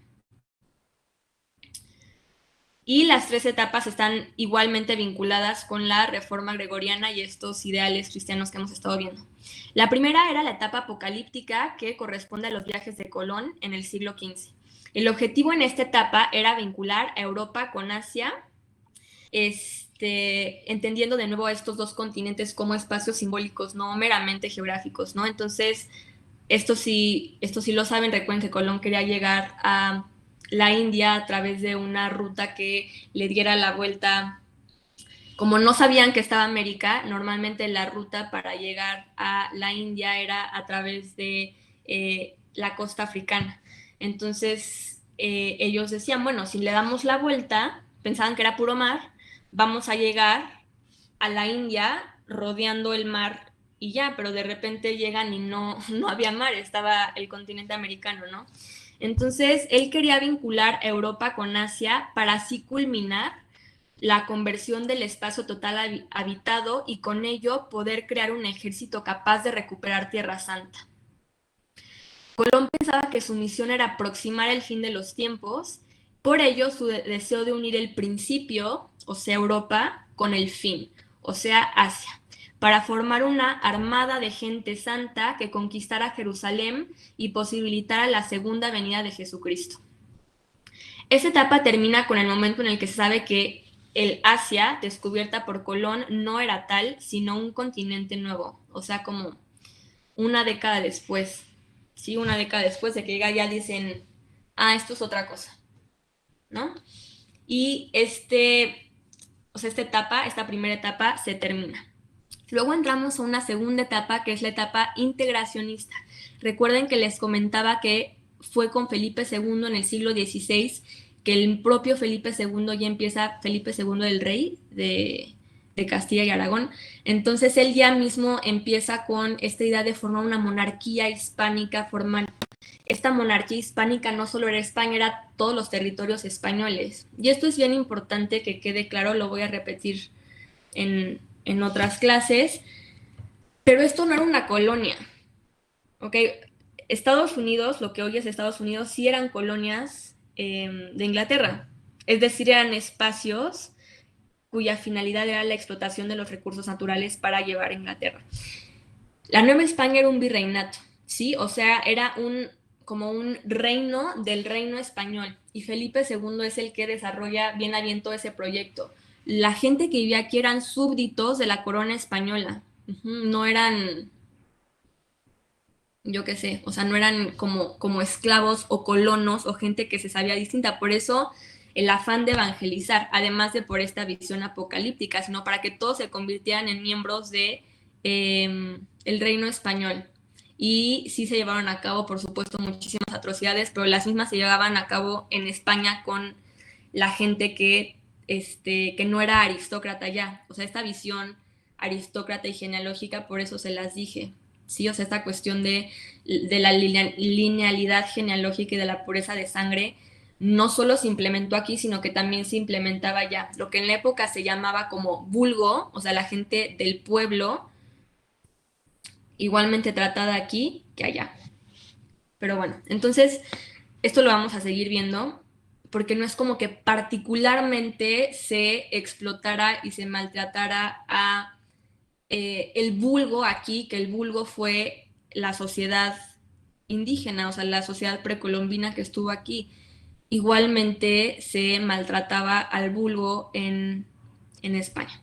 Speaker 1: Y las tres etapas están igualmente vinculadas con la Reforma Gregoriana y estos ideales cristianos que hemos estado viendo. La primera era la etapa apocalíptica, que corresponde a los viajes de Colón en el siglo XV. El objetivo en esta etapa era vincular a Europa con Asia, entendiendo de nuevo a estos dos continentes como espacios simbólicos, no meramente geográficos, ¿no? Entonces, esto sí lo saben, recuerden que Colón quería llegar a la India a través de una ruta que le diera la vuelta. Como no sabían que estaba América, normalmente la ruta para llegar a la India era a través de la costa africana. Entonces ellos decían, bueno, si le damos la vuelta, pensaban que era puro mar, vamos a llegar a la India rodeando el mar y ya, pero de repente llegan y no había mar, estaba el continente americano, ¿no? Entonces, él quería vincular a Europa con Asia para así culminar la conversión del espacio total habitado y con ello poder crear un ejército capaz de recuperar Tierra Santa. Colón pensaba que su misión era aproximar el fin de los tiempos, por ello su deseo de unir el principio, o sea, Europa, con el fin, o sea, Asia, para formar una armada de gente santa que conquistara Jerusalén y posibilitara la segunda venida de Jesucristo. Esta etapa termina con el momento en el que se sabe que el Asia, descubierta por Colón, no era tal, sino un continente nuevo, o sea, como una década después, ¿sí? Una década después de que ya dicen, ah, esto es otra cosa, ¿no? Y esta primera etapa se termina. Luego entramos a una segunda etapa, que es la etapa integracionista. Recuerden que les comentaba que fue con Felipe II en el siglo XVI, que el propio Felipe II ya empieza, Felipe II el rey de Castilla y Aragón. Entonces él ya mismo empieza con esta idea de formar una monarquía hispánica formal. Esta monarquía hispánica no solo era España, era todos los territorios españoles. Y esto es bien importante que quede claro, lo voy a repetir en otras clases, pero esto no era una colonia, ¿ok? Estados Unidos, lo que hoy es Estados Unidos, sí eran colonias de Inglaterra, es decir, eran espacios cuya finalidad era la explotación de los recursos naturales para llevar a Inglaterra. La Nueva España era un virreinato, ¿sí? O sea, era como un reino del reino español, y Felipe II es el que desarrolla bien a bien todo ese proyecto. La gente que vivía aquí eran súbditos de la corona española, no eran, yo qué sé, o sea, no eran como esclavos o colonos o gente que se sabía distinta. Por eso el afán de evangelizar, además de por esta visión apocalíptica, sino para que todos se convirtieran en miembros de el reino español. Y sí se llevaron a cabo, por supuesto, muchísimas atrocidades, pero las mismas se llevaban a cabo en España con la gente que no era aristócrata ya. O sea, esta visión aristócrata y genealógica, por eso se las dije. Sí, o sea, esta cuestión de la linealidad genealógica y de la pureza de sangre no solo se implementó aquí, sino que también se implementaba ya. Lo que en la época se llamaba como vulgo, o sea, la gente del pueblo, igualmente tratada aquí que allá. Pero bueno, entonces esto lo vamos a seguir viendo, porque no es como que particularmente se explotara y se maltratara a el vulgo aquí, que el vulgo fue la sociedad indígena, o sea, la sociedad precolombina que estuvo aquí. Igualmente se maltrataba al vulgo en España.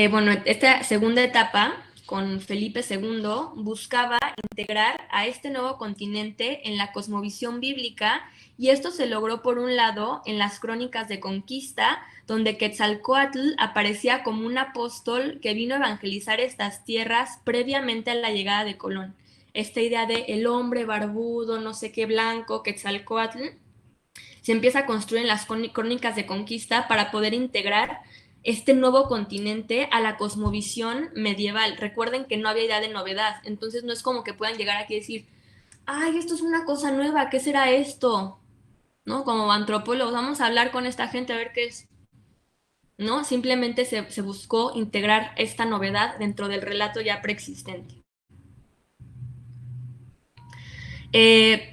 Speaker 1: Bueno, esta segunda etapa con Felipe II buscaba integrar a este nuevo continente en la cosmovisión bíblica, y esto se logró por un lado en las crónicas de conquista, donde Quetzalcóatl aparecía como un apóstol que vino a evangelizar estas tierras previamente a la llegada de Colón. Esta idea de el hombre barbudo, no sé qué blanco, Quetzalcóatl, se empieza a construir en las crónicas de conquista para poder integrar este nuevo continente a la cosmovisión medieval. Recuerden que no había idea de novedad, entonces no es como que puedan llegar aquí y decir, ay, esto es una cosa nueva, ¿qué será esto? ¿No? Como antropólogos, vamos a hablar con esta gente a ver qué es. ¿No? Simplemente se buscó integrar esta novedad dentro del relato ya preexistente.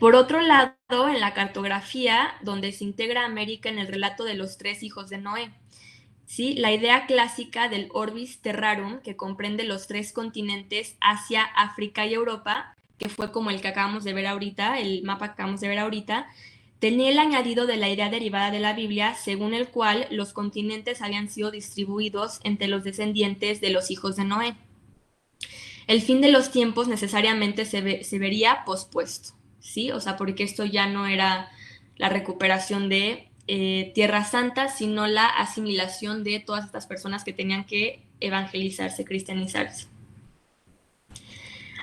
Speaker 1: Por otro lado, en la cartografía, donde se integra América en el relato de los 3 hijos de Noé, ¿sí? La idea clásica del Orbis Terrarum, que comprende los 3 continentes, Asia, África y Europa, que fue como el que acabamos de ver ahorita, el mapa que acabamos de ver ahorita, tenía el añadido de la idea derivada de la Biblia, según el cual los continentes habían sido distribuidos entre los descendientes de los hijos de Noé. El fin de los tiempos necesariamente se vería pospuesto, ¿sí? O sea, porque esto ya no era la recuperación de Tierra Santa, sino la asimilación de todas estas personas que tenían que evangelizarse, cristianizarse.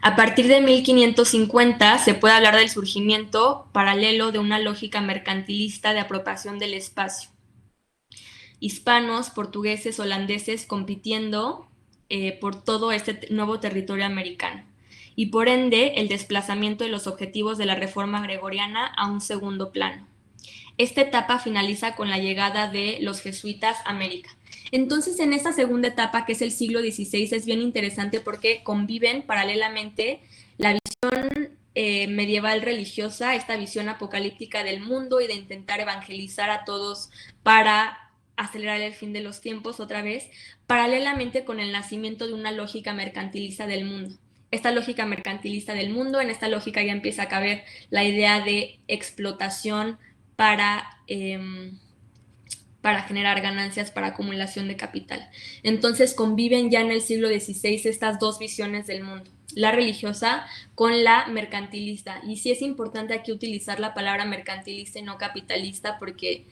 Speaker 1: A partir de 1550 se puede hablar del surgimiento paralelo de una lógica mercantilista de apropiación del espacio. Hispanos, portugueses, holandeses compitiendo por todo este nuevo territorio americano. y por ende el desplazamiento de los objetivos de la reforma gregoriana a un segundo plano. Esta etapa finaliza con la llegada de los jesuitas a América. Entonces, en esta segunda etapa, que es el siglo XVI, es bien interesante porque conviven paralelamente la visión medieval religiosa, esta visión apocalíptica del mundo y de intentar evangelizar a todos para acelerar el fin de los tiempos otra vez, paralelamente con el nacimiento de una lógica mercantilista del mundo. Esta lógica mercantilista del mundo, en esta lógica ya empieza a caber la idea de explotación para generar ganancias, para acumulación de capital. Entonces conviven ya en el siglo XVI estas dos visiones del mundo, la religiosa con la mercantilista. Y sí es importante aquí utilizar la palabra mercantilista y no capitalista, porque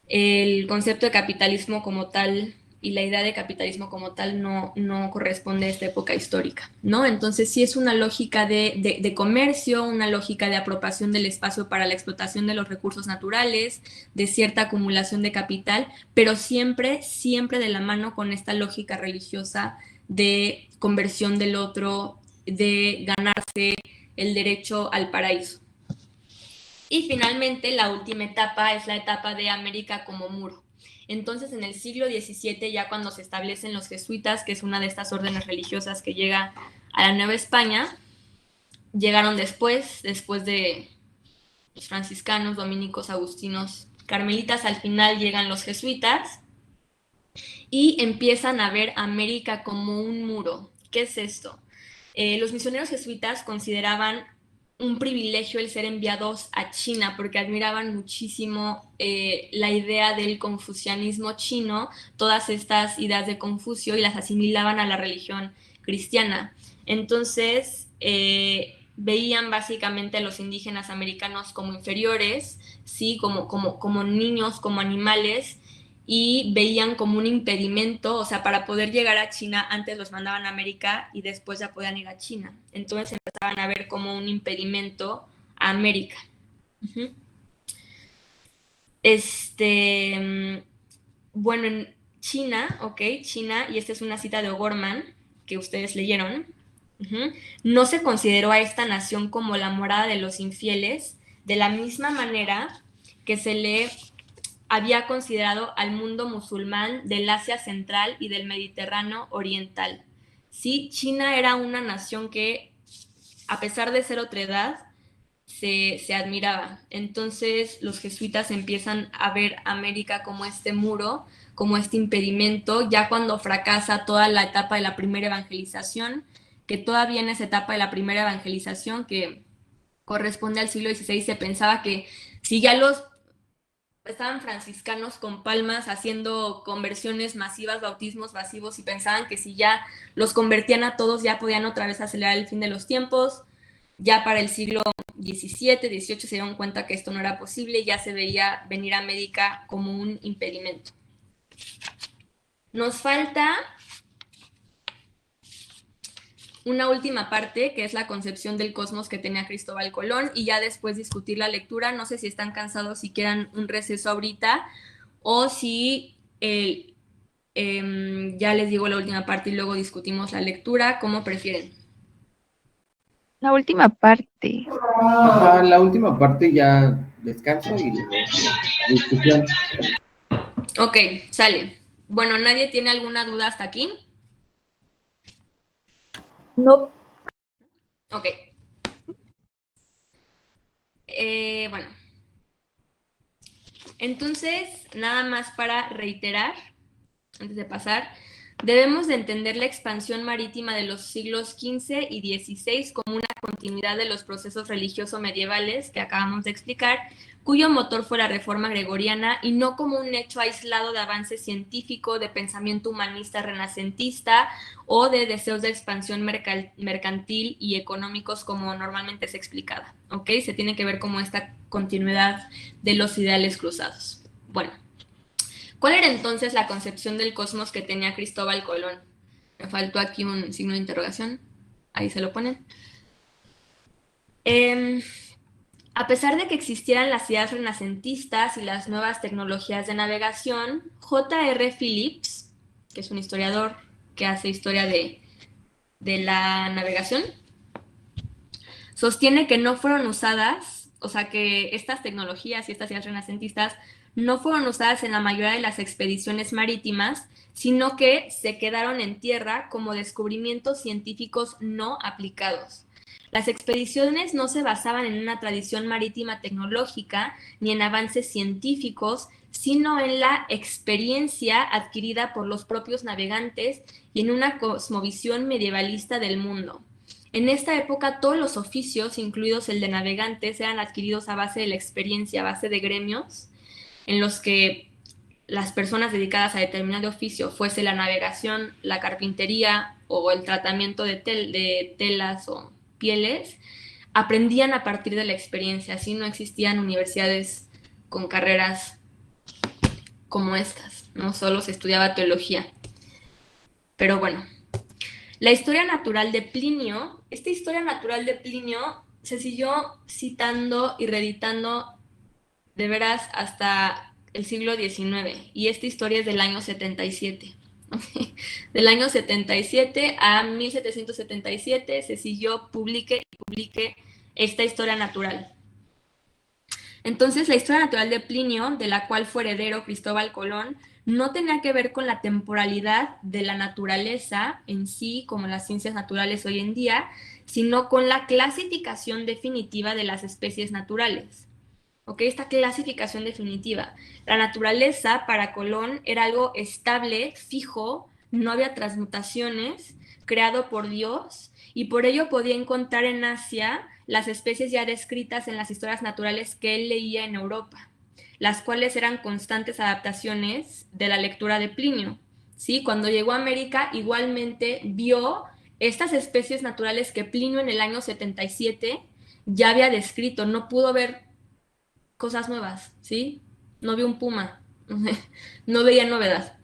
Speaker 1: el concepto de capitalismo como tal y la idea de capitalismo como tal no corresponde a esta época histórica, ¿no? Entonces sí es una lógica de comercio, una lógica de apropiación del espacio para la explotación de los recursos naturales, de cierta acumulación de capital, pero siempre de la mano con esta lógica religiosa de conversión del otro, de ganarse el derecho al paraíso. Y finalmente, la última etapa es la etapa de América como muro. Entonces, en el siglo XVII, ya cuando se establecen los jesuitas, que es una de estas órdenes religiosas que llega a la Nueva España, llegaron después de los franciscanos, dominicos, agustinos, carmelitas, al final llegan los jesuitas y empiezan a ver América como un muro. ¿Qué es esto? Los misioneros jesuitas consideraban un privilegio el ser enviados a China, porque admiraban muchísimo la idea del confucianismo chino, todas estas ideas de Confucio, y las asimilaban a la religión cristiana. Entonces, veían básicamente a los indígenas americanos como inferiores, ¿sí? como niños, como animales, y veían como un impedimento, o sea, para poder llegar a China, antes los mandaban a América y después ya podían ir a China. Entonces empezaban a ver como un impedimento a América. Uh-huh. Bueno, en China, China, y esta es una cita de O'Gorman, que ustedes leyeron, no se consideró a esta nación como la morada de los infieles, de la misma manera que se le había considerado al mundo musulmán del Asia Central y del Mediterráneo Oriental. Sí, China era una nación que, a pesar de ser otredad, se admiraba. Entonces los jesuitas empiezan a ver América como este muro, como este impedimento, ya cuando fracasa toda la etapa de la primera evangelización, que todavía en esa etapa de la primera evangelización, que corresponde al siglo XVI, se pensaba que si ya estaban franciscanos con palmas haciendo conversiones masivas, bautismos masivos, y pensaban que si ya los convertían a todos ya podían otra vez acelerar el fin de los tiempos. Ya para el siglo XVII, XVIII se dieron cuenta que esto no era posible, ya se veía venir a América como un impedimento. Nos falta una última parte, que es la concepción del cosmos que tenía Cristóbal Colón, y ya después discutir la lectura. No sé si están cansados, si quieran un receso ahorita, o si ya les digo la última parte y luego discutimos la lectura, como prefieren.
Speaker 5: La última parte.
Speaker 3: Ajá, la última parte ya descanso y discusión.
Speaker 1: Ok, sale. Bueno, ¿nadie tiene alguna duda hasta aquí?
Speaker 2: No.
Speaker 1: Ok. Bueno. Entonces, nada más para reiterar, antes de pasar, debemos de entender la expansión marítima de los siglos XV y XVI como una continuidad de los procesos religiosos medievales que acabamos de explicar, cuyo motor fue la reforma gregoriana, y no como un hecho aislado de avance científico, de pensamiento humanista renacentista o de deseos de expansión mercantil y económicos como normalmente es explicada, ¿ok? Se tiene que ver como esta continuidad de los ideales cruzados. Bueno, ¿cuál era entonces la concepción del cosmos que tenía Cristóbal Colón? Me faltó aquí un signo de interrogación. Ahí se lo ponen. A pesar de que existieran las ideas renacentistas y las nuevas tecnologías de navegación, J.R. Phillips, que es un historiador que hace historia de la navegación, sostiene que no fueron usadas, o sea, que estas tecnologías y estas ideas renacentistas no fueron usadas en la mayoría de las expediciones marítimas, sino que se quedaron en tierra como descubrimientos científicos no aplicados. Las expediciones no se basaban en una tradición marítima tecnológica ni en avances científicos, sino en la experiencia adquirida por los propios navegantes y en una cosmovisión medievalista del mundo. En esta época todos los oficios, incluidos el de navegantes, eran adquiridos a base de la experiencia, a base de gremios, en los que las personas dedicadas a determinado oficio, fuese la navegación, la carpintería o el tratamiento de telas o pieles, aprendían a partir de la experiencia. Así no existían universidades con carreras como estas, no solo se estudiaba teología. Pero bueno, la historia natural de Plinio, esta historia natural de Plinio se siguió citando y reeditando de veras hasta el siglo XIX, y esta historia es del año 77. Del año 77 a 1777 se siguió publique esta historia natural. Entonces, la historia natural de Plinio, de la cual fue heredero Cristóbal Colón, no tenía que ver con la temporalidad de la naturaleza en sí, como las ciencias naturales hoy en día, sino con la clasificación definitiva de las especies naturales. ¿Ok? Esta clasificación definitiva. La naturaleza para Colón era algo estable, fijo, no había transmutaciones, creado por Dios, y por ello podía encontrar en Asia las especies ya descritas en las historias naturales que él leía en Europa, las cuales eran constantes adaptaciones de la lectura de Plinio. ¿Sí? Cuando llegó a América, igualmente vio estas especies naturales que Plinio en el año 77 ya había descrito, no pudo ver cosas nuevas, ¿sí? No vio un puma, no veía novedad.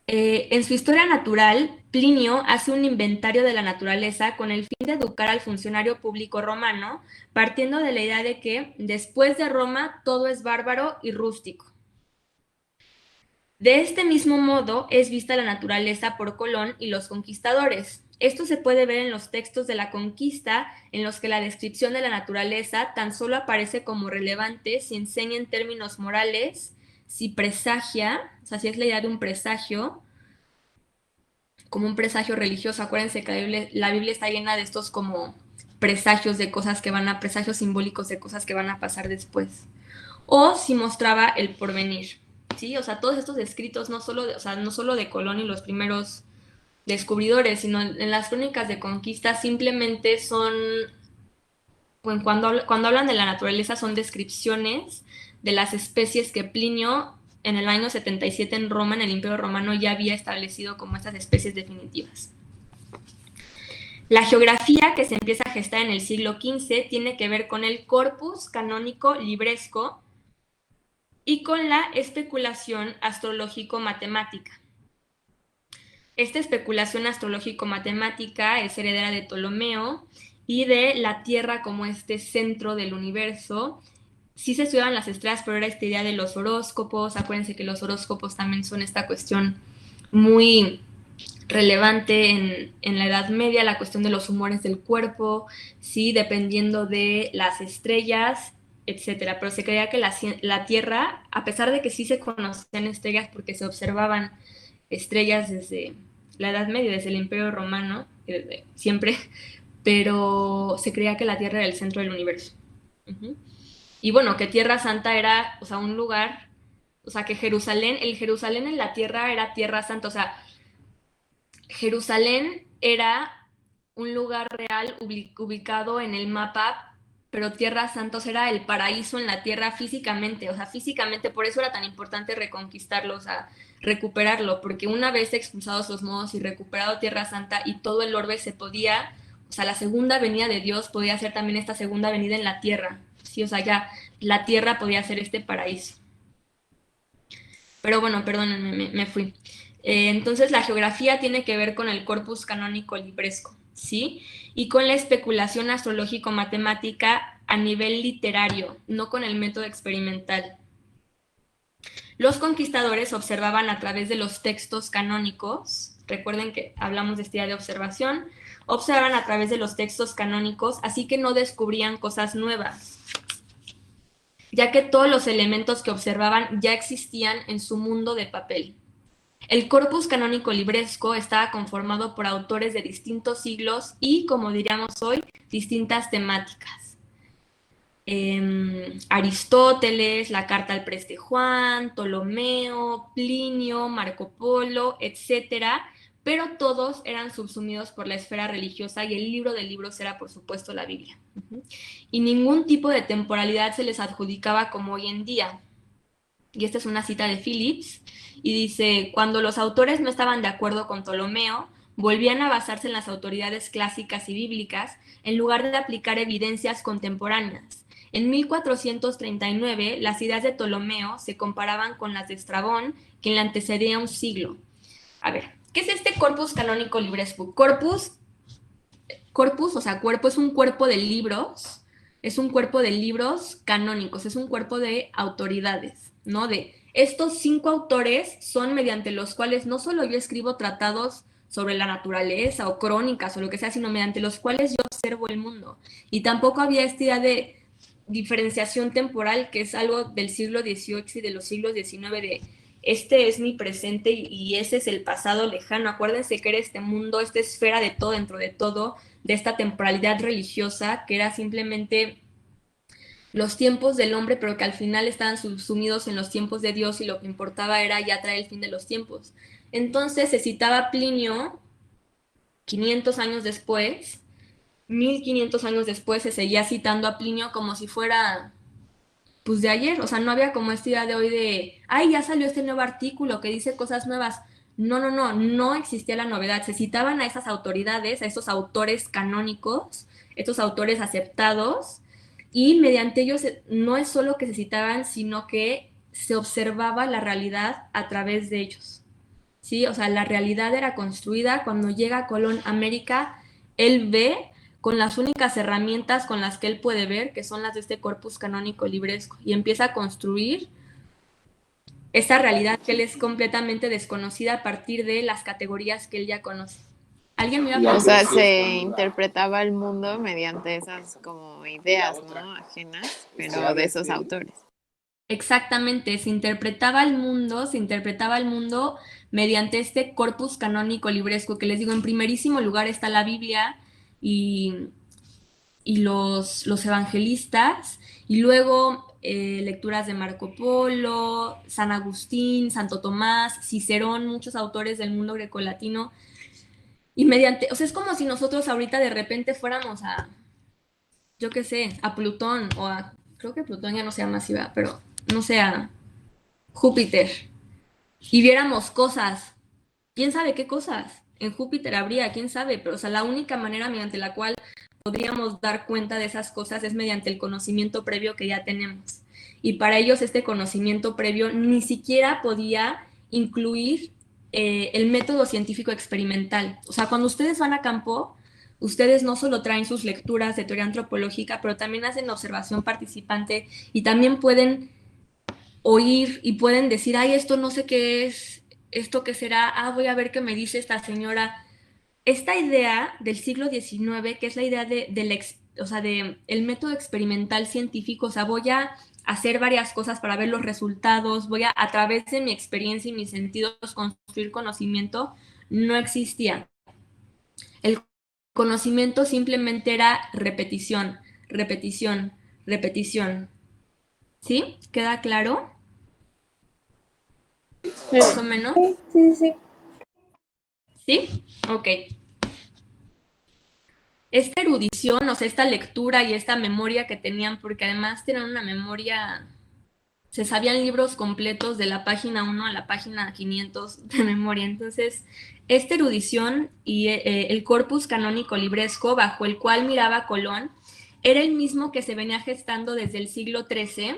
Speaker 1: En su historia natural, Plinio hace un inventario de la naturaleza con el fin de educar al funcionario público romano, partiendo de la idea de que después de Roma todo es bárbaro y rústico. De este mismo modo es vista la naturaleza por Colón y los conquistadores. Esto se puede ver en los textos de la conquista, en los que la descripción de la naturaleza tan solo aparece como relevante si enseña en términos morales, si presagia, o sea, si es la idea de un presagio, como un presagio religioso. Acuérdense que la Biblia está llena de estos como presagios de cosas que van a, presagios simbólicos de cosas que van a pasar después. O si mostraba el porvenir, ¿sí? O sea, todos estos escritos, no solo de Colón y los primeros descubridores, sino en las crónicas de conquista simplemente son, bueno, cuando hablan de la naturaleza son descripciones de las especies que Plinio en el año 77 en Roma, en el Imperio Romano, ya había establecido como estas especies definitivas. La geografía que se empieza a gestar en el siglo XV tiene que ver con el corpus canónico libresco y con la especulación astrológico-matemática. Esta especulación astrológico-matemática es heredera de Ptolomeo y de la Tierra como este centro del universo. Sí se estudiaban las estrellas, pero era esta idea de los horóscopos. Acuérdense que los horóscopos también son esta cuestión muy relevante en la Edad Media, la cuestión de los humores del cuerpo, ¿sí? Dependiendo de las estrellas, etcétera. Pero se creía que la Tierra, a pesar de que sí se conocían estrellas porque se observaban estrellas desde la Edad Media, desde el Imperio Romano, desde siempre, pero se creía que la Tierra era el centro del universo. Y bueno, que Tierra Santa era, o sea, un lugar, o sea, que Jerusalén, el Jerusalén en la Tierra era Tierra Santa, o sea, Jerusalén era un lugar real ubicado en el mapa, pero Tierra Santa era el paraíso en la tierra físicamente, o sea, físicamente, por eso era tan importante reconquistarlo, o sea, recuperarlo, porque una vez expulsados los modos y recuperado Tierra Santa y todo el orbe se podía, o sea, la segunda venida de Dios podía ser también esta segunda venida en la tierra, ¿sí? O sea, ya la tierra podía ser este paraíso. Pero bueno, perdónenme, me fui. Entonces, la geografía tiene que ver con el corpus canónico libresco, ¿sí? Y con la especulación astrológico-matemática a nivel literario, no con el método experimental. Los conquistadores observaban a través de los textos canónicos, recuerden que hablamos de esta idea de observación, observaban a través de los textos canónicos, así que no descubrían cosas nuevas, ya que todos los elementos que observaban ya existían en su mundo de papel. El corpus canónico libresco estaba conformado por autores de distintos siglos y, como diríamos hoy, distintas temáticas. Aristóteles, la carta al preste Juan, Ptolomeo, Plinio, Marco Polo, etcétera, pero todos eran subsumidos por la esfera religiosa y el libro de libros era, por supuesto, la Biblia. Y ningún tipo de temporalidad se les adjudicaba como hoy en día. Y esta es una cita de Phillips, y dice, cuando los autores no estaban de acuerdo con Ptolomeo, volvían a basarse en las autoridades clásicas y bíblicas en lugar de aplicar evidencias contemporáneas. En 1439, las ideas de Ptolomeo se comparaban con las de Estrabón, quien le antecedía un siglo. A ver, ¿qué es este corpus canónico libresco? Corpus, o sea, cuerpo, es un cuerpo de libros, es un cuerpo de libros canónicos, es un cuerpo de autoridades, ¿no? De estos 5 autores son mediante los cuales no solo yo escribo tratados sobre la naturaleza o crónicas o lo que sea, sino mediante los cuales yo observo el mundo. Y tampoco había esta idea de diferenciación temporal, que es algo del siglo XVIII y de los siglos XIX, de este es mi presente y ese es el pasado lejano. Acuérdense que era este mundo, esta esfera de todo dentro de todo, de esta temporalidad religiosa, que era simplemente los tiempos del hombre, pero que al final estaban subsumidos en los tiempos de Dios y lo que importaba era ya traer el fin de los tiempos. Entonces se citaba Plinio 500 años después, 1500 años después se seguía citando a Plinio como si fuera pues de ayer, o sea, no había como esta idea de hoy de, ay, ya salió este nuevo artículo que dice cosas nuevas. No existía la novedad. Se citaban a esas autoridades, a esos autores canónicos, estos autores aceptados, y mediante ellos no es solo que se citaban, sino que se observaba la realidad a través de ellos. ¿Sí? O sea, la realidad era construida cuando llega Colón a América, él ve con las únicas herramientas con las que él puede ver, que son las de este corpus canónico libresco, y empieza a construir esa realidad que él es completamente desconocida a partir de las categorías que él ya conoce. ¿Alguien me iba a
Speaker 6: O sea, se interpretaba el mundo mediante esas como ideas, ¿no? Ajenas, pero de esos autores.
Speaker 1: Exactamente, se interpretaba el mundo mediante este corpus canónico libresco, que les digo, en primerísimo lugar está la Biblia y los evangelistas, y luego lecturas de Marco Polo, San Agustín, Santo Tomás, Cicerón, muchos autores del mundo grecolatino, y mediante, o sea, es como si nosotros ahorita de repente fuéramos a, yo qué sé, a Plutón, o a, creo que Plutón ya no se llama así, ¿verdad? Pero no sé, a Júpiter, y viéramos cosas, quién sabe qué cosas en Júpiter habría, quién sabe, pero o sea, la única manera mediante la cual podríamos dar cuenta de esas cosas es mediante el conocimiento previo que ya tenemos. Y para ellos este conocimiento previo ni siquiera podía incluir el método científico experimental. O sea, cuando ustedes van a campo, ustedes no solo traen sus lecturas de teoría antropológica, pero también hacen observación participante y también pueden oír y pueden decir, ay, esto no sé qué es, esto qué será, voy a ver qué me dice esta señora. Esta idea del siglo XIX, que es la idea de el método experimental científico, o sea, voy a hacer varias cosas para ver los resultados, voy a través de mi experiencia y mis sentidos construir conocimiento, no existía. El conocimiento simplemente era repetición, repetición, repetición. ¿Sí? ¿Queda claro? Más o menos.
Speaker 2: Sí.
Speaker 1: ¿Sí? Ok. Esta erudición, o sea, esta lectura y esta memoria que tenían, porque además tenían una memoria, se sabían libros completos de la página 1 a la página 500 de memoria. Entonces, esta erudición y el corpus canónico libresco bajo el cual miraba Colón era el mismo que se venía gestando desde el siglo XIII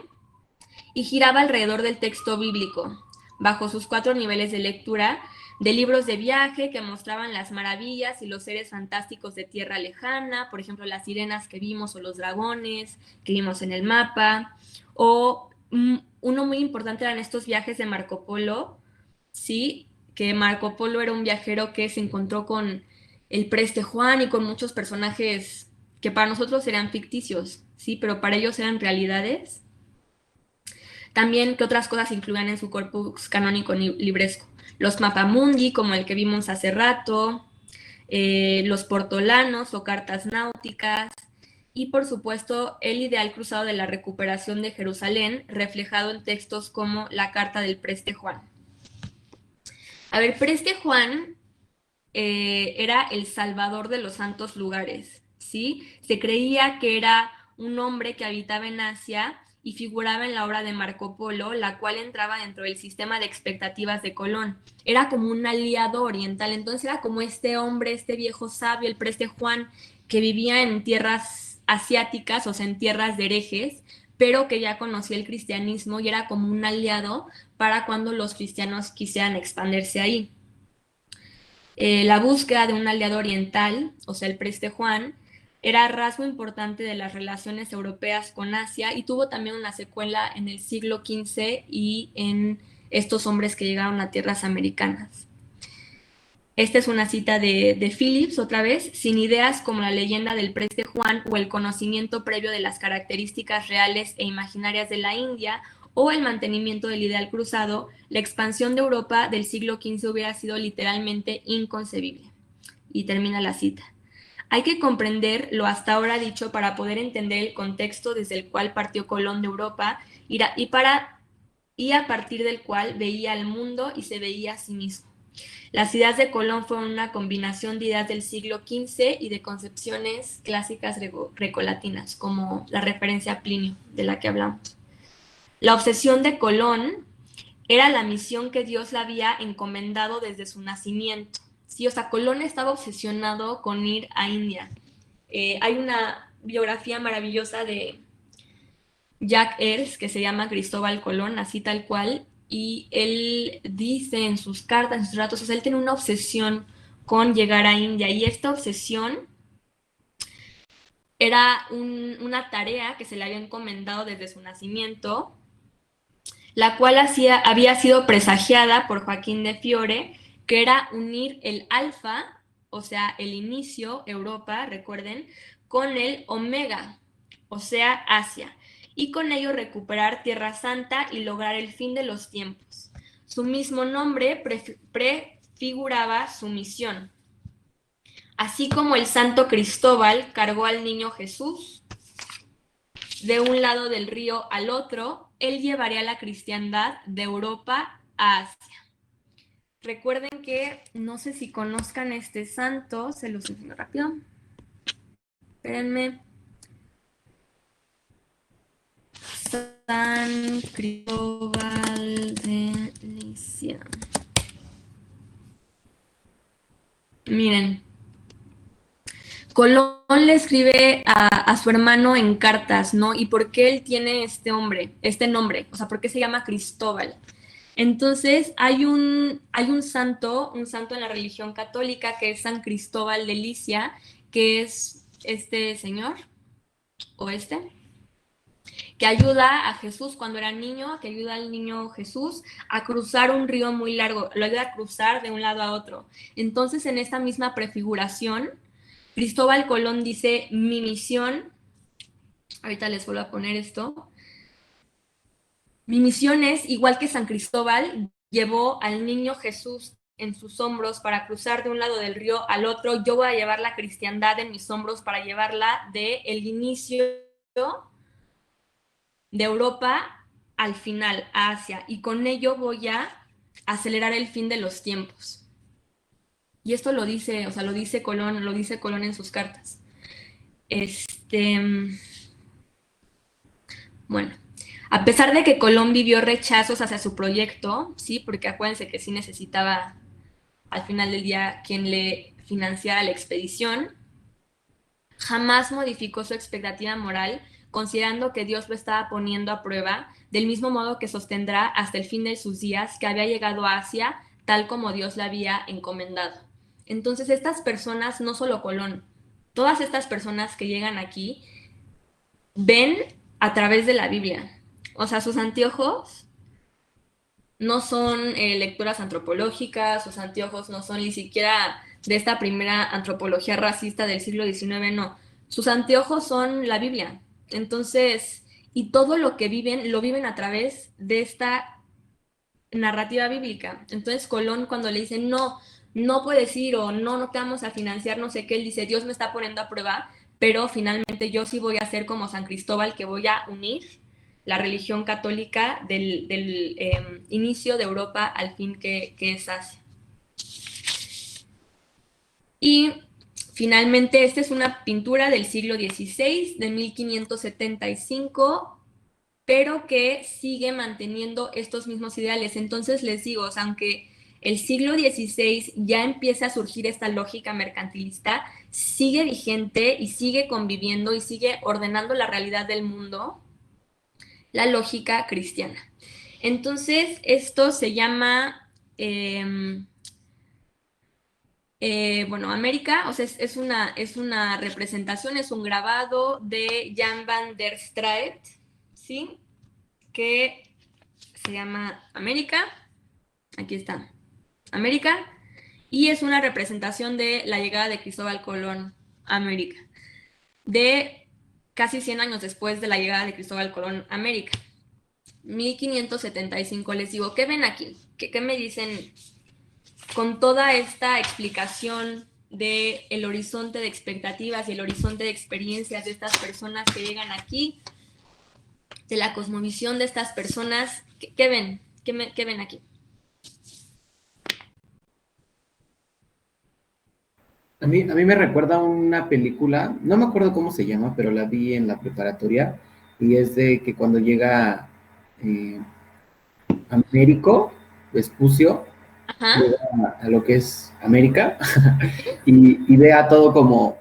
Speaker 1: y giraba alrededor del texto bíblico, bajo sus 4 niveles de lectura, de libros de viaje que mostraban las maravillas y los seres fantásticos de tierra lejana, por ejemplo, las sirenas que vimos o los dragones que vimos en el mapa, o uno muy importante eran estos viajes de Marco Polo, ¿sí? Que Marco Polo era un viajero que se encontró con el Preste Juan y con muchos personajes que para nosotros serían ficticios, ¿sí? Pero para ellos eran realidades. También, ¿qué otras cosas incluían en su corpus canónico libresco? Los mapamundi, como el que vimos hace rato, los portolanos o cartas náuticas, y por supuesto el ideal cruzado de la recuperación de Jerusalén, reflejado en textos como la carta del Preste Juan. A ver, Preste Juan era el salvador de los santos lugares, ¿sí? Se creía que era un hombre que habitaba en Asia y figuraba en la obra de Marco Polo, la cual entraba dentro del sistema de expectativas de Colón. Era como un aliado oriental, entonces era como este hombre, este viejo sabio, el Preste Juan, que vivía en tierras asiáticas, o sea, en tierras de herejes, pero que ya conocía el cristianismo y era como un aliado para cuando los cristianos quisieran expandirse ahí. La búsqueda de un aliado oriental, o sea, el Preste Juan, era rasgo importante de las relaciones europeas con Asia y tuvo también una secuela en el siglo XV y en estos hombres que llegaron a tierras americanas. Esta es una cita de Phillips, otra vez: sin ideas como la leyenda del Preste Juan o el conocimiento previo de las características reales e imaginarias de la India o el mantenimiento del ideal cruzado, la expansión de Europa del siglo XV hubiera sido literalmente inconcebible. Y termina la cita. Hay que comprender lo hasta ahora dicho para poder entender el contexto desde el cual partió Colón de Europa y a partir del cual veía al mundo y se veía a sí mismo. Las ideas de Colón fueron una combinación de ideas del siglo XV y de concepciones clásicas grecolatinas, como la referencia a Plinio, de la que hablamos. La obsesión de Colón era la misión que Dios le había encomendado desde su nacimiento. Sí, o sea, Colón estaba obsesionado con ir a India. Hay una biografía maravillosa de Jack Eyres que se llama Cristóbal Colón, así tal cual, y él dice en sus cartas, en sus relatos, o sea, él tiene una obsesión con llegar a India, y esta obsesión era una tarea que se le había encomendado desde su nacimiento, la cual había sido presagiada por Joaquín de Fiore, que era unir el alfa, o sea, el inicio, Europa, recuerden, con el omega, o sea, Asia, y con ello recuperar Tierra Santa y lograr el fin de los tiempos. Su mismo nombre prefiguraba su misión. Así como el santo Cristóbal cargó al niño Jesús de un lado del río al otro, él llevaría la cristiandad de Europa a Asia. Recuerden que, no sé si conozcan este santo, se los enseño rápido. Espérenme. San Cristóbal de Licia. Miren, Colón le escribe a su hermano en cartas, ¿no? ¿Y por qué él tiene este nombre? O sea, ¿por qué se llama Cristóbal? Entonces, hay un santo en la religión católica que es San Cristóbal de Licia, que es este señor, que ayuda a Jesús cuando era niño, que ayuda al niño Jesús a cruzar un río muy largo, lo ayuda a cruzar de un lado a otro. Entonces, en esta misma prefiguración, Cristóbal Colón dice: mi misión, ahorita les vuelvo a poner esto, mi misión es, igual que San Cristóbal llevó al niño Jesús en sus hombros para cruzar de un lado del río al otro, yo voy a llevar la cristiandad en mis hombros para llevarla del inicio de Europa al final, a Asia, y con ello voy a acelerar el fin de los tiempos. Y esto lo dice Colón en sus cartas. Bueno, a pesar de que Colón vivió rechazos hacia su proyecto, sí, porque acuérdense que sí necesitaba al final del día quien le financiara la expedición, jamás modificó su expectativa moral, considerando que Dios lo estaba poniendo a prueba, del mismo modo que sostendrá hasta el fin de sus días que había llegado a Asia tal como Dios le había encomendado. Entonces, estas personas, no solo Colón, todas estas personas que llegan aquí, ven a través de la Biblia. O sea, sus anteojos no son lecturas antropológicas, sus anteojos no son ni siquiera de esta primera antropología racista del siglo XIX, no. Sus anteojos son la Biblia. Entonces, y todo lo que viven, lo viven a través de esta narrativa bíblica. Entonces, Colón, cuando le dicen, no, no puedes ir o no, no te vamos a financiar, no sé qué, él dice, Dios me está poniendo a prueba, pero finalmente yo sí voy a ser como San Cristóbal, que voy a unir la religión católica del inicio de Europa al fin que es Asia. Y finalmente, esta es una pintura del siglo XVI, de 1575, pero que sigue manteniendo estos mismos ideales. Entonces les digo, o sea, aunque el siglo XVI ya empieza a surgir esta lógica mercantilista, sigue vigente y sigue conviviendo y sigue ordenando la realidad del mundo, la lógica cristiana. Entonces, esto se llama, bueno, América, o sea, es una representación, es un grabado de Jan van der Straet, ¿sí? Que se llama América, aquí está, América, y es una representación de la llegada de Cristóbal Colón a América, de casi 100 años después de la llegada de Cristóbal Colón a América. 1575, les digo, ¿qué ven aquí? ¿Qué me dicen con toda esta explicación del horizonte de expectativas y el horizonte de experiencias de estas personas que llegan aquí, de la cosmovisión de estas personas? ¿Qué ven? ¿Qué ven aquí?
Speaker 3: A mí me recuerda una película, no me acuerdo cómo se llama, pero la vi en la preparatoria, y es de que cuando llega eh, Américo Vespucio,
Speaker 1: Ajá.
Speaker 3: llega a lo que es América y vea todo como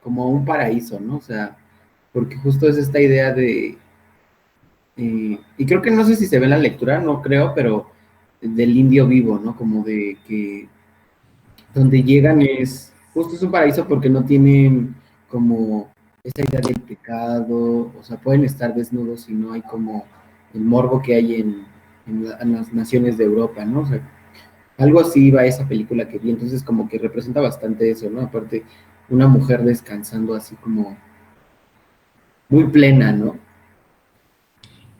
Speaker 3: un paraíso, ¿no? O sea, porque justo es esta idea de, y creo que no sé si se ve en la lectura, no creo, pero del indio vivo, ¿no? Como de que donde llegan justo es un paraíso porque no tienen como esta idea del pecado, o sea, pueden estar desnudos y no hay como el morbo que hay en las naciones de Europa, ¿no? O sea, algo así va esa película que vi, entonces como que representa bastante eso, ¿no? Aparte, una mujer descansando así como muy plena, ¿no?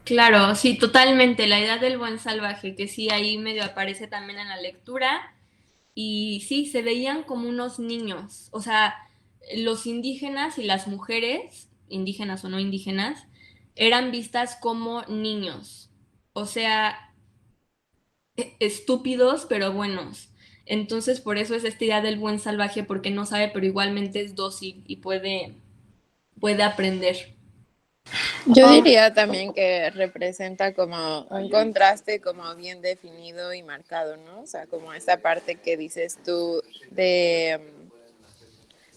Speaker 1: Claro, sí, totalmente. La idea del buen salvaje, que sí, ahí medio aparece también en la lectura. Y sí, se veían como unos niños. O sea, los indígenas y las mujeres, indígenas o no indígenas, eran vistas como niños. O sea, estúpidos, pero buenos. Entonces, por eso es esta idea del buen salvaje, porque no sabe, pero igualmente es dócil y puede aprender.
Speaker 6: Yo diría también que representa como un contraste como bien definido y marcado, ¿no? O sea, como esa parte que dices tú de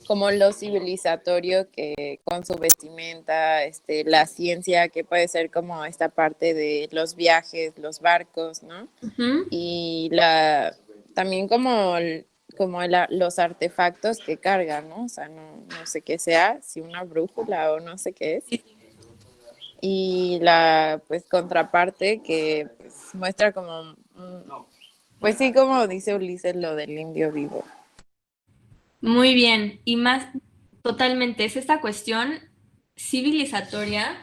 Speaker 6: como lo civilizatorio que con su vestimenta, la ciencia que puede ser como esta parte de los viajes, los barcos, ¿no?
Speaker 1: Ujú.
Speaker 6: Y también como los artefactos que cargan, ¿no? O sea, no sé qué sea, si una brújula o no sé qué es. Y la pues contraparte que pues, muestra como, pues sí, como dice Ulises, lo del indio vivo.
Speaker 1: Muy bien. Y más, totalmente, es esta cuestión civilizatoria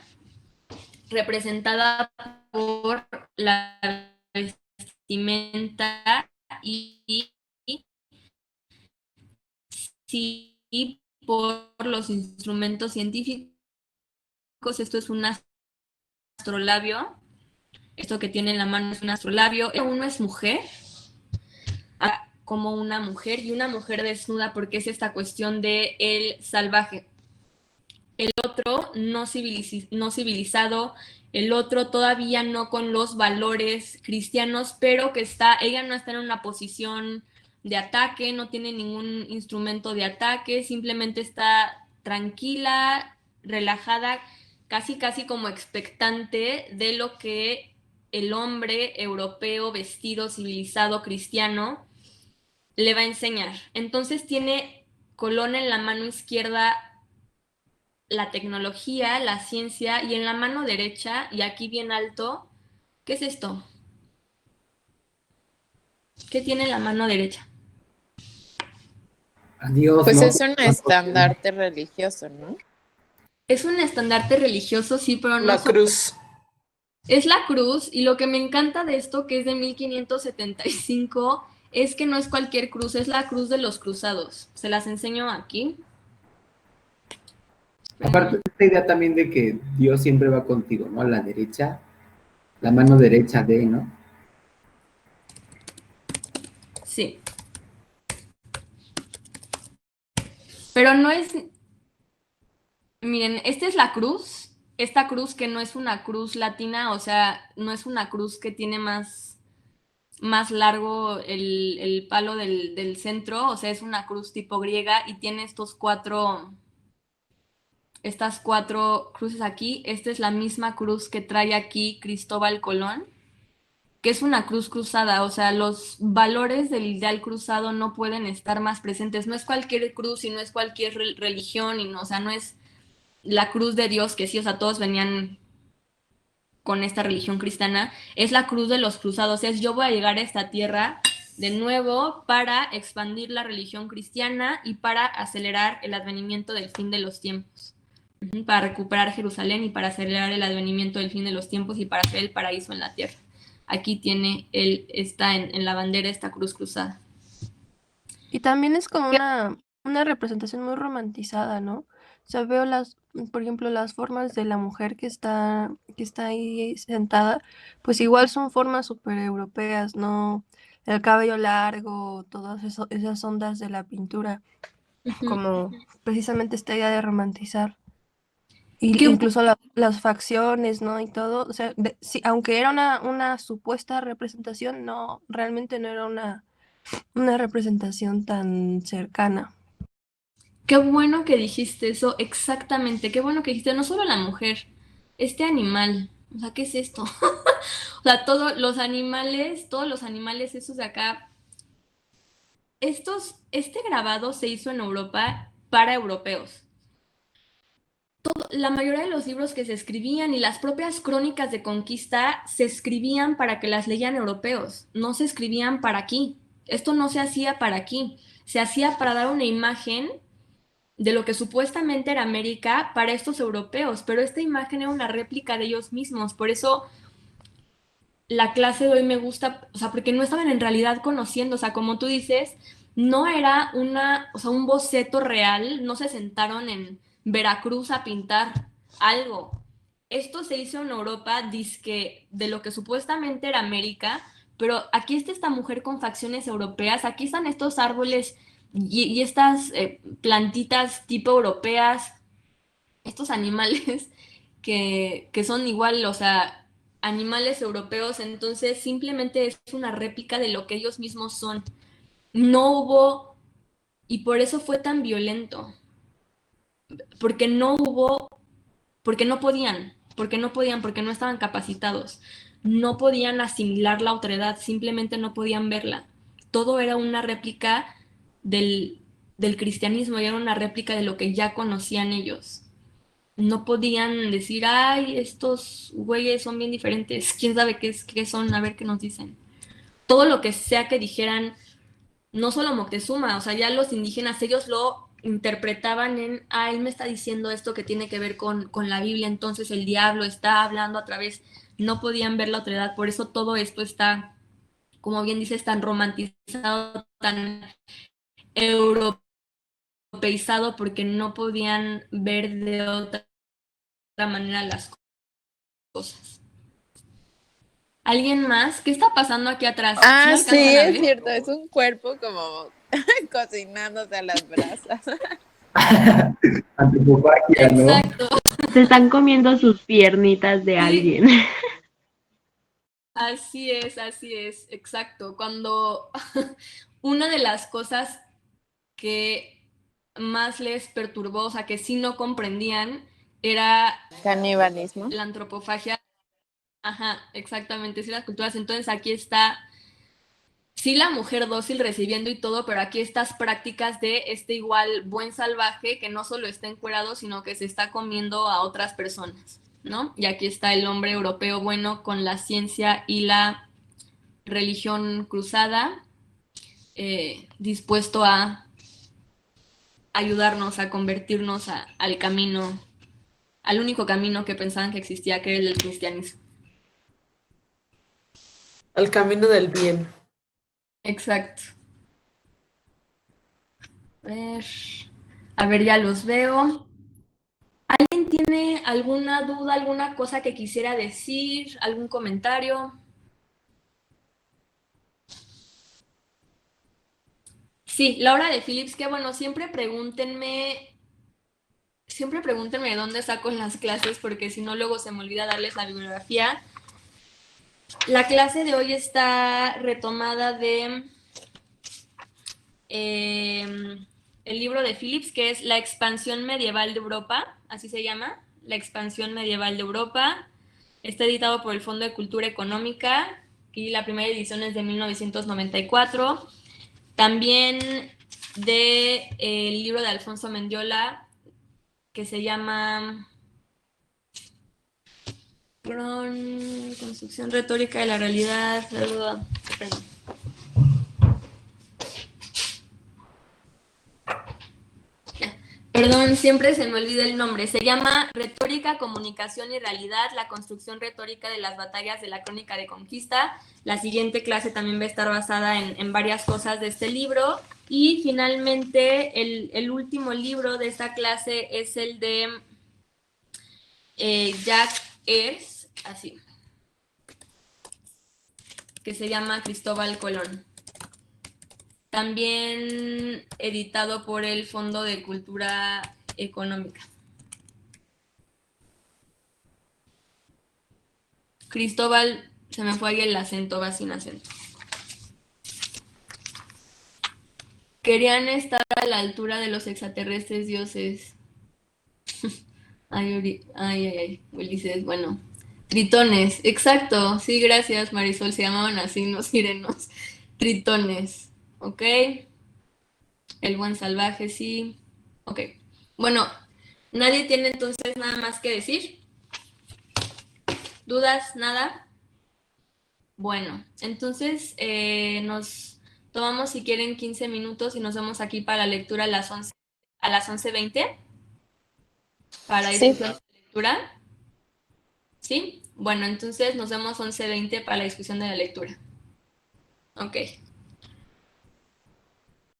Speaker 1: representada por la vestimenta y sí por los instrumentos científicos. Esto es un astrolabio. Esto que tiene en la mano es un astrolabio. Uno es mujer, como una mujer, y una mujer desnuda, porque es esta cuestión de el salvaje. El otro no civilizado, el otro todavía no con los valores cristianos, pero que ella no está en una posición de ataque, no tiene ningún instrumento de ataque, simplemente está tranquila, relajada, casi casi como expectante de lo que el hombre europeo vestido, civilizado, cristiano, le va a enseñar. Entonces tiene Colón en la mano izquierda la tecnología, la ciencia, y en la mano derecha, y aquí bien alto, ¿qué es esto? ¿Qué tiene en la mano derecha?
Speaker 3: Adiós,
Speaker 6: Pues
Speaker 3: ¿no?
Speaker 6: es un estandarte religioso, ¿no?
Speaker 1: Es un estandarte religioso, sí, pero no
Speaker 4: La cruz.
Speaker 1: es la cruz, y lo que me encanta de esto, que es de 1575, es que no es cualquier cruz, es la cruz de los cruzados. Se las enseño aquí.
Speaker 3: Aparte de esta idea también de que Dios siempre va contigo, ¿no? A la derecha, la mano derecha de, ¿no?
Speaker 1: Sí. Pero no es, miren, esta es la cruz, esta cruz que no es una cruz latina, o sea, no es una cruz que tiene más largo el palo del centro, o sea, es una cruz tipo griega y tiene estas cuatro cruces aquí. Esta es la misma cruz que trae aquí Cristóbal Colón, que es una cruz cruzada, o sea, los valores del ideal cruzado no pueden estar más presentes. No es cualquier cruz y no es cualquier religión, y no, o sea, no es la cruz de Dios, que sí, o sea, todos venían con esta religión cristiana, es la cruz de los cruzados, es yo voy a llegar a esta tierra de nuevo para expandir la religión cristiana y para acelerar el advenimiento del fin de los tiempos, para recuperar Jerusalén y para acelerar el advenimiento del fin de los tiempos y para hacer el paraíso en la tierra. Aquí está en la bandera esta cruz cruzada.
Speaker 7: Y también es como una representación muy romantizada, ¿no? O sea, veo por ejemplo, las formas de la mujer que está ahí sentada, pues igual son formas súper europeas, ¿no? El cabello largo, todas esas ondas de la pintura, como precisamente esta idea de romantizar. Y
Speaker 1: Qué
Speaker 7: incluso las facciones, ¿no? Y todo, o sea, sí, aunque era una supuesta representación, no, realmente no era una representación tan cercana.
Speaker 1: Qué bueno que dijiste eso, exactamente, qué bueno que dijiste, no solo la mujer, este animal, o sea, ¿qué es esto? O sea, todos los animales esos de acá, este grabado se hizo en Europa para europeos. La mayoría de los libros que se escribían y las propias crónicas de conquista se escribían para que las leían europeos, no se escribían para aquí. Esto no se hacía para aquí, se hacía para dar una imagen de lo que supuestamente era América para estos europeos, pero esta imagen era una réplica de ellos mismos. Por eso la clase de hoy me gusta, o sea, porque no estaban en realidad conociendo, o sea, como tú dices, no era o sea, un boceto real, no se sentaron en Veracruz a pintar algo. Esto se hizo en Europa, dizque de lo que supuestamente era América, pero aquí está esta mujer con facciones europeas, aquí están estos árboles y estas plantitas tipo europeas, estos animales que son igual, o sea, animales europeos, entonces simplemente es una réplica de lo que ellos mismos son. No hubo, y por eso fue tan violento, porque no hubo, porque no estaban capacitados, no podían asimilar la otredad, simplemente no podían verla. Todo era una réplica del cristianismo, y era una réplica de lo que ya conocían ellos. No podían decir, ay, estos güeyes son bien diferentes, quién sabe qué son, a ver qué nos dicen. Todo lo que sea que dijeran, no solo Moctezuma, o sea, ya los indígenas, ellos lo interpretaban en, ah, él me está diciendo esto que tiene que ver con la Biblia, entonces el diablo está hablando a través, no podían ver la otredad, por eso todo esto está, como bien dices, tan romantizado, tan europeizado, porque no podían ver de otra manera las cosas. ¿Alguien más? ¿Qué está pasando aquí atrás? ¿Sí lo
Speaker 6: Ah, sí,
Speaker 1: alcanzan a
Speaker 6: es
Speaker 1: ver?
Speaker 6: cierto, es un cuerpo como cocinándose a las brasas.
Speaker 3: Antropofagia, ¿no?
Speaker 1: Exacto,
Speaker 8: Se están comiendo sus piernitas de
Speaker 1: sí,
Speaker 8: alguien.
Speaker 1: así es, exacto. Cuando una de las cosas que más les perturbó, o sea, que sí no comprendían, era
Speaker 6: Canibalismo.
Speaker 1: la antropofagia. Ajá, exactamente, sí, las culturas. Entonces aquí está, sí, la mujer dócil recibiendo y todo, pero aquí estas prácticas de este igual buen salvaje que no solo está encuerado, sino que se está comiendo a otras personas, ¿no? Y aquí está el hombre europeo bueno con la ciencia y la religión cruzada, dispuesto a ayudarnos a convertirnos al camino, al único camino que pensaban que existía, que era el del cristianismo.
Speaker 4: Al camino del bien.
Speaker 1: Exacto. A ver, ya los veo. ¿Alguien tiene alguna duda, alguna cosa que quisiera decir, algún comentario? Sí, la obra de Phillips, que bueno, siempre pregúntenme de dónde saco las clases, porque si no luego se me olvida darles la bibliografía. La clase de hoy está retomada de el libro de Phillips, que es La expansión medieval de Europa, así se llama, La expansión medieval de Europa. Está editado por el Fondo de Cultura Económica y la primera edición es de 1994. También del libro de Alfonso Mendiola, que se llama Construcción retórica de la realidad. Perdón, siempre se me olvida el nombre. Se llama Retórica, Comunicación y Realidad, la construcción retórica de las batallas de la crónica de conquista. La siguiente clase también va a estar basada en varias cosas de este libro. Y finalmente, el último libro de esta clase es el de Jack Ayres, así, que se llama Cristóbal Colón. También editado por el Fondo de Cultura Económica. Cristóbal, se me fue ahí el acento, va sin acento. Querían estar a la altura de los extraterrestres dioses. Ay, Ulises, bueno. Tritones, exacto. Sí, gracias, Marisol, se llamaban así, no sirenos. Tritones, ¿ok? El buen salvaje, sí. Ok. Bueno, nadie tiene entonces nada más que decir. ¿Dudas? ¿Nada? Bueno, entonces nos tomamos si quieren 15 minutos y nos vemos aquí para la lectura a las 11:20 para discusión de lectura. ¿Sí? Bueno, entonces nos vemos 11:20 para la discusión de la lectura. Ok.